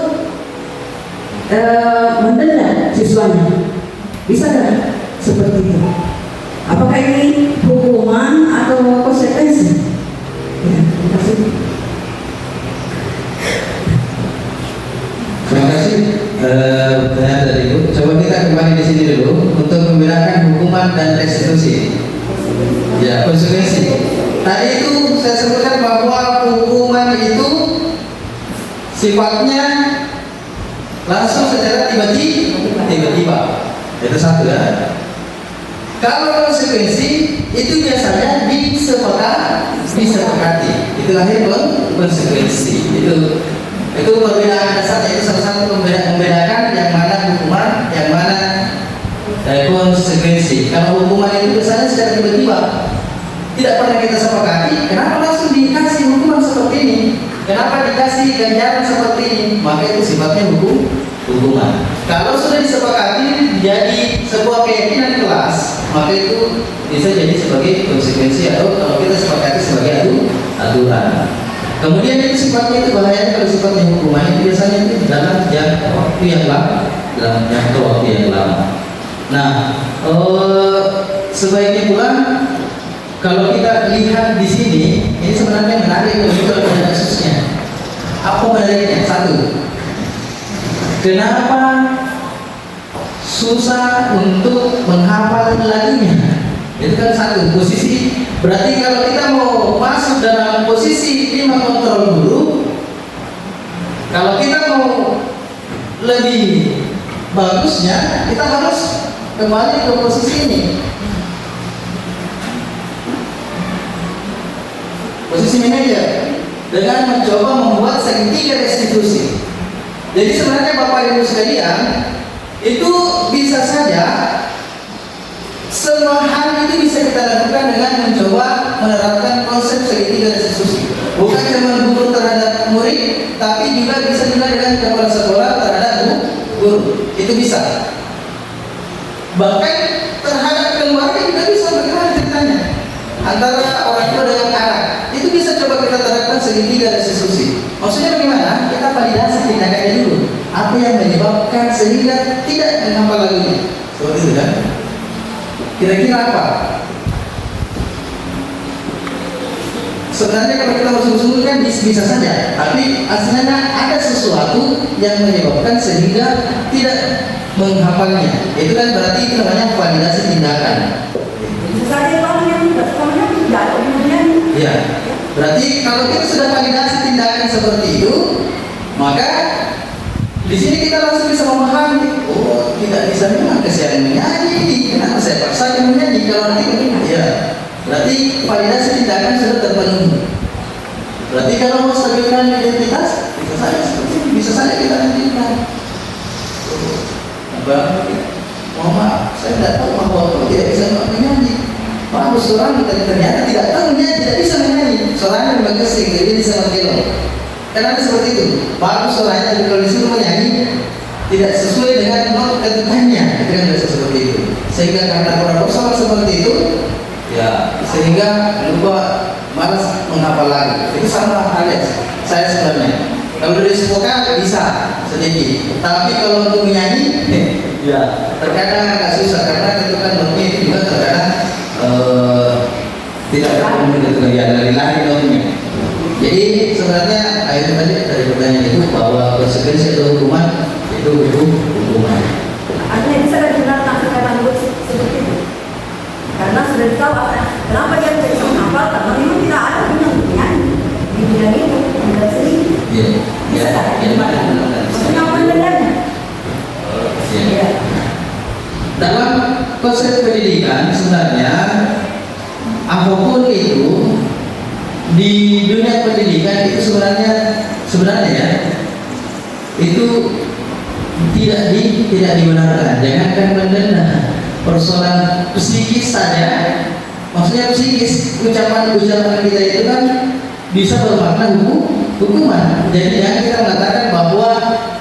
mendenda siswanya, bisa nggak seperti itu? Apakah ini hukuman atau konsekuensi? Ya, terima kasih.
Terima kasih pertanyaan dari Ibu. Coba kita kembali di sini dulu untuk membedakan hukuman dan restitusi. Ya, konsekuensi. Tadi itu saya sebutkan bahwa hukuman itu sifatnya langsung secara tiba-tiba. Itu satu ya. Kalau konsekuensi itu biasanya disepakati. Itu lahir konsekuensi. Itu perbedaan dasarnya, itu salah satu membedakan yang mana hukuman, yang mana konsekuensi. Kalau hukuman itu biasanya secara tiba-tiba, tidak pernah kita sepakati. Kenapa langsung dikasih hukuman seperti ini? Kenapa dikasih ganjaran seperti ini? Maka itu sifatnya hukuman. Kalau sudah disepakati jadi sebuah keyakinan kelas, maka itu bisa jadi sebagai konsekuensi atau kalau kita sepakati sebagai aturan. Kemudian itu sifatnya itu bahayanya kalau sifatnya hukuman itu biasanya itu dalam jangka waktu yang lama. Nah, sebaiknya pula kalau kita lihat di sini, ini sebenarnya menarik kalau ada kasusnya. Apa menariknya? Satu, kenapa susah untuk menghafal lagunya? Itu kan satu posisi. Berarti kalau kita mau masuk dalam posisi ini mengontrol guru, kalau kita mau lebih bagusnya, kita harus kembali ke posisi ini. Posisi manajer dengan mencoba membuat segitiga restitusi. Jadi sebenarnya Bapak Ibu sekalian, itu bisa saja semua hal itu bisa kita lakukan dengan mencoba menerapkan konsep segitiga restitusi. Bukan cuma guru terhadap murid, tapi juga bisa dengan kepala sekolah terhadap guru. Itu bisa. Bahkan terhadap keluarga juga bisa. Bagaimana ceritanya? Antara orang tua dengan anak. Itu bisa coba kita terapkan segitiga restitusi. Maksudnya bagaimana? Kita validasi tindakannya dulu. Apa yang menyebabkan sehingga tidak menghafal lagunya? Seperti itu kan? Kira-kira apa? Sebenarnya kalau kita bersungguh-sungguh kan bisa saja, tapi aslinya ada sesuatu yang menyebabkan sehingga tidak menghafalnya. Itu kan berarti itu namanya validasi tindakan.
Bisa saja orang yang tidak, kemudian
Ya, berarti kalau kita sudah validasi tindakan seperti itu, maka di sini kita langsung bisa memahami, oh tidak bisa memang saya menyanyi, kenapa saya paksa menyanyi kalau nanti ya, berarti validasi tindakan sudah terpenuhi. Berarti kalau mau stabilkan identitas, bisa saja kita lanjutkan. Mohon maaf, saya tidak tahu bahwa tidak bisa menyanyi. Bagus orang ternyata tidak tahu menyanyi, tidak bisa menyanyi. Suaranya bagus sih, jadi bisa mengelong. Karena seperti itu. Bagus suaranya, tapi kalau disuruh menyanyi tidak sesuai dengan not ketentuannya, itu kan bisa seperti itu. Sehingga karena persoalan seperti itu, ya sehingga lupa malas menghafal lagi. Itu sama halnya saya sebenarnya. Kalau dari vokal bisa sedikit, tapi kalau untuk menyanyi, ya terkadang agak susah karena ketukan notnya itu juga terkadang tidak terpenuhi ketentuan dari lain notnya. Jadi sebenarnya ayat tadi dari pertanyaan itu bahwa konsekuensi atau hukuman itu hukuman.
Artinya bisa benar kata seperti itu. Karena sudah tahu kenapa dia tidak bisa menghafal, karena memang tidak ada yang menyanyi di bidang itu, tidak sering.
Iya.
Bisa tak? Maksudnya apa bedanya?
Iya. Dalam konsep pendidikan sebenarnya apapun itu di dunia pendidikan itu sebenarnya ya itu tidak dibenarkan. Jangankan mendenda, persoalan psikis saja, maksudnya psikis, ucapan kita itu kan bisa bermakna hukuman. Jadi jangan kita mengatakan bahwa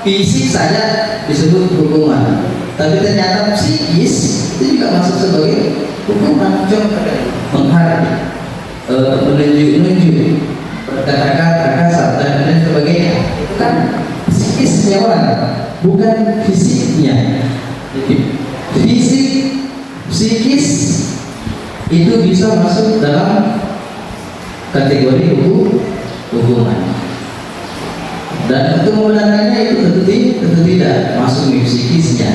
fisik saja disebut hukuman, tapi ternyata psikis itu juga masuk sebagai hukuman. Contoh mengharap, menunjuk, berkata-kata kasar dan lain sebagainya, itu kan psikisnya orang, bukan fisiknya. Jadi fisik, psikis itu bisa masuk dalam kategori hukuman. Dan untuk membenarkannya itu tentu tidak masuk di psikisnya,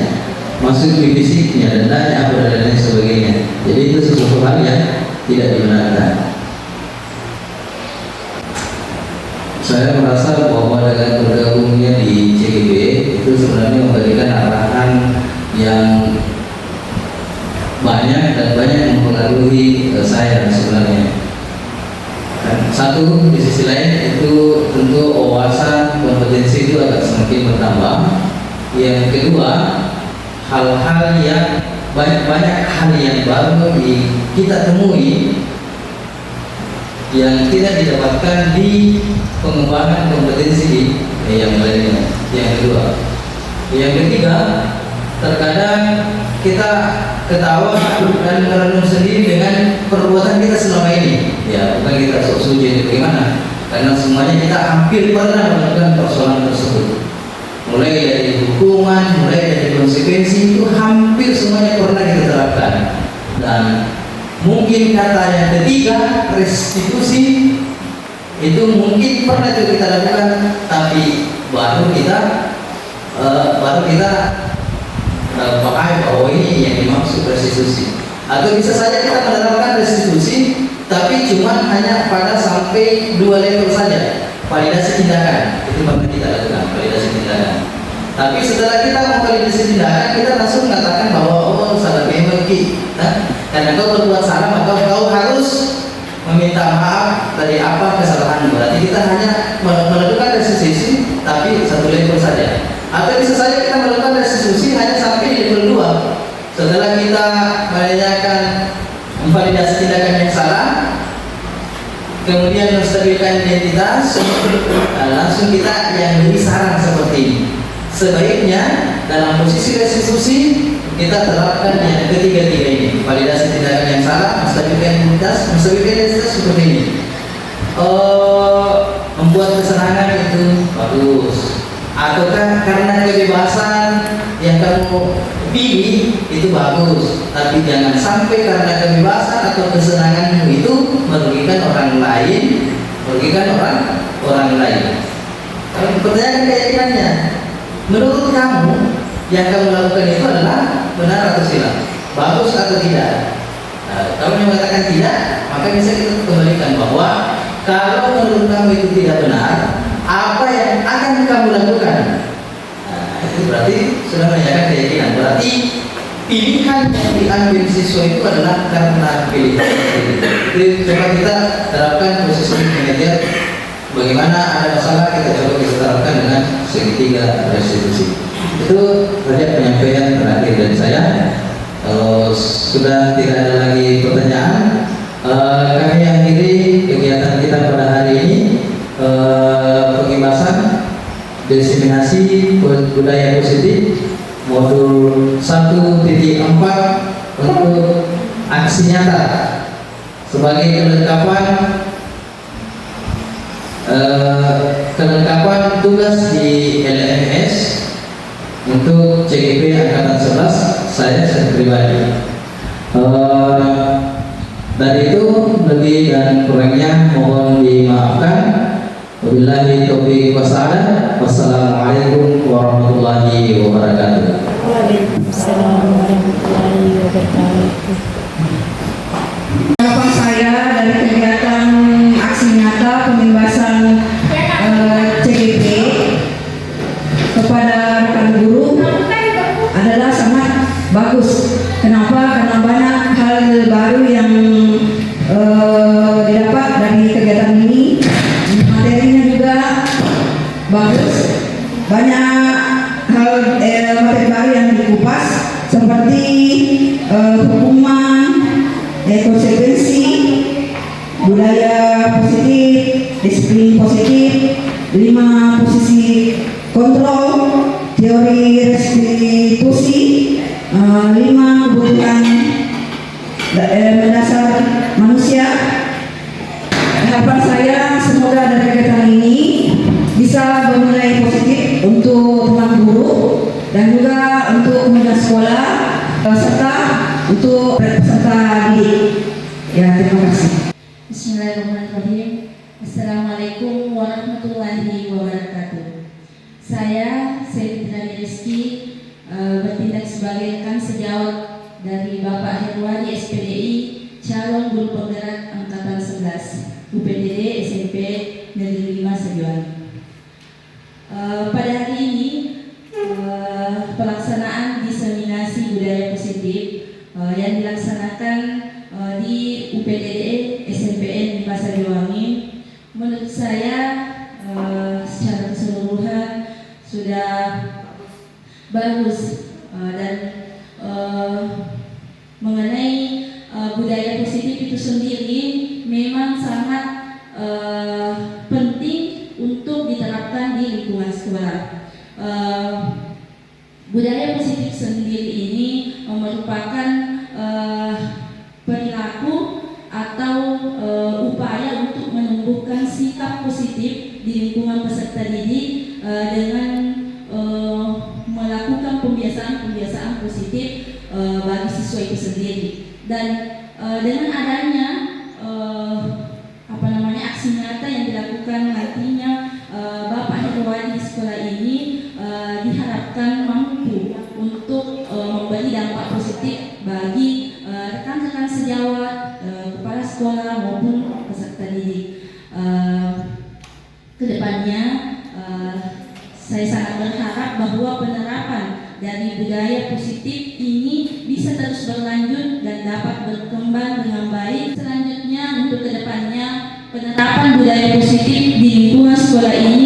masuk di fisiknya, dendanya apa dan lain sebagainya. Jadi itu sesuatu hal yang tidak dibenarkan. Saya merasa bahwa dengan bergabungnya di CGB itu sebenarnya memberikan arahan yang banyak dan banyak mempengaruhi saya sebenarnya. Satu, di sisi lain itu tentu wawasan kompetensi itu agak semakin bertambah. Yang kedua, hal-hal yang banyak hal yang baru kita temui yang tidak didapatkan di pengembangan kompetensi yang lainnya. Yang kedua, yang ketiga, terkadang kita ketawa dan merenung sendiri dengan perbuatan kita selama ini. Ya, bukan kita sok suci bagaimana, karena semuanya kita hampir pernah melakukan persoalan tersebut. Mulai dari hukuman, mulai dari konsekuensi itu hampir semuanya pernah kita terapkan. Dan mungkin kata yang ketiga, restitusi, itu mungkin pernah itu kita lakukan, tapi baru kita pakai bahwa ini yang dimaksud restitusi. Atau bisa saja kita menerapkan restitusi, tapi cuma hanya pada sampai 2 level saja. Validasi tindakan itu pernah kita lakukan, validasi tindakan. Tapi setelah kita memvalidasi tindakan, kita langsung mengatakan bahwa oh salah memang karena kau berbuat salah maka kau harus meminta maaf dari apa kesalahan. Berarti kita hanya melakukan restitusi, tapi 1 level saja. Atau bisa saja kita melakukan restitusi hanya sampai level 2. Setelah kita menanyakan validasi tindakan yang salah, kemudian menstabilkan identitas, langsung kita yang beri saran seperti ini. Sebaiknya dalam posisi restitusi kita terapkan yang ketiga-tiga ini: validasi tindakan yang salah, menstabilkan identitas seperti ini. Membuat kesenangan itu bagus. Ataukah karena kebebasan yang kamu pilih itu bagus, tapi jangan sampai karena kebebasan atau kesenanganmu itu merugikan orang lain, orang lain. Pertanyaan keyakinannya, menurut kamu yang kamu lakukan itu adalah benar atau salah, bagus atau tidak? Kalau yang mengatakan tidak, maka bisa kita kembalikan bahwa kalau menurut kamu itu tidak benar, apa yang akan kamu lakukan? Itu berarti sudah menyatakan keyakinan. Berarti pilihan yang diambil siswa itu adalah karena pilihan. Jadi coba kita terapkan posisi manajer. Bagaimana ada masalah kita coba kita terapkan dengan segitiga restitusi. Itu saja penyampaian terakhir dari saya. Kalau sudah tidak ada lagi pertanyaan, kami akhiri kegiatan kita pada hari ini, pengibasan diseminasi budaya positif modul 1.4 untuk aksi nyata sebagai kelengkapan tugas di LMS untuk CGP Angkatan 11 saya pribadi. Dari itu lebih dan kurangnya mohon dimaafkan. Wabillahi taufiq wassalam. Wassalamualaikum warahmatullahi wabarakatuh.
Waalaikumsalam warahmatullahi wabarakatuh.
Harapan saya dari kegiatan aksi nyata pembebasan CGP kepada rekan guru adalah sangat bagus. Kenapa? Karena banyak hal baru yang didapat dari kegiatan ini. Materinya juga bagus. Banyak hal materi baru yang dikupas seperti hukuman, konsekuensi, budaya positif, disiplin positif, 5 posisi kontrol, teori restitusi, 5 kebutuhan mendasar manusia. Harapan saya semoga dari kegiatan ini bisa bernilai positif untuk teman guru dan juga untuk kemudian sekolah serta untuk peserta didik. Ya, terima kasih.
Bismillahirrahmanirrahim. Assalamualaikum warahmatullahi wabarakatuh. Saya Syekhina Rizky bertindak sebagai rekan sejawat dari Bapak Herwani SPDI, calon guru penggerak Angkatan 11 UPDD SMP Negeri 5 Sejuani. Pada hari ini pelaksanaan diseminasi budaya positif yang dilaksanakan di UPDD SMPN 5 Sejuani, menurut saya secara keseluruhan sudah bagus dan mengenai budaya positif itu sendiri memang sangat penting untuk diterapkan di lingkungan sekolah. Budaya positif sendiri ini merupakan perilaku atau upaya untuk menumbuhkan sikap positif di lingkungan peserta didik dengan melakukan pembiasaan positif bagi siswa itu sendiri. Dan dengan adanya aksi nyata yang dilakukan nantinya Bapak Herwani di sekolah ini diharapkan mampu untuk memberi dampak positif bagi rekan-rekan sejawat, kepala sekolah maupun peserta didik. Kedepannya saya sangat berharap bahwa penerapan dari budaya positif ini bisa terus berlanjut dan dapat berkembang dengan baik. Selanjutnya untuk kedepannya penerapan budaya positif di lingkungan sekolah ini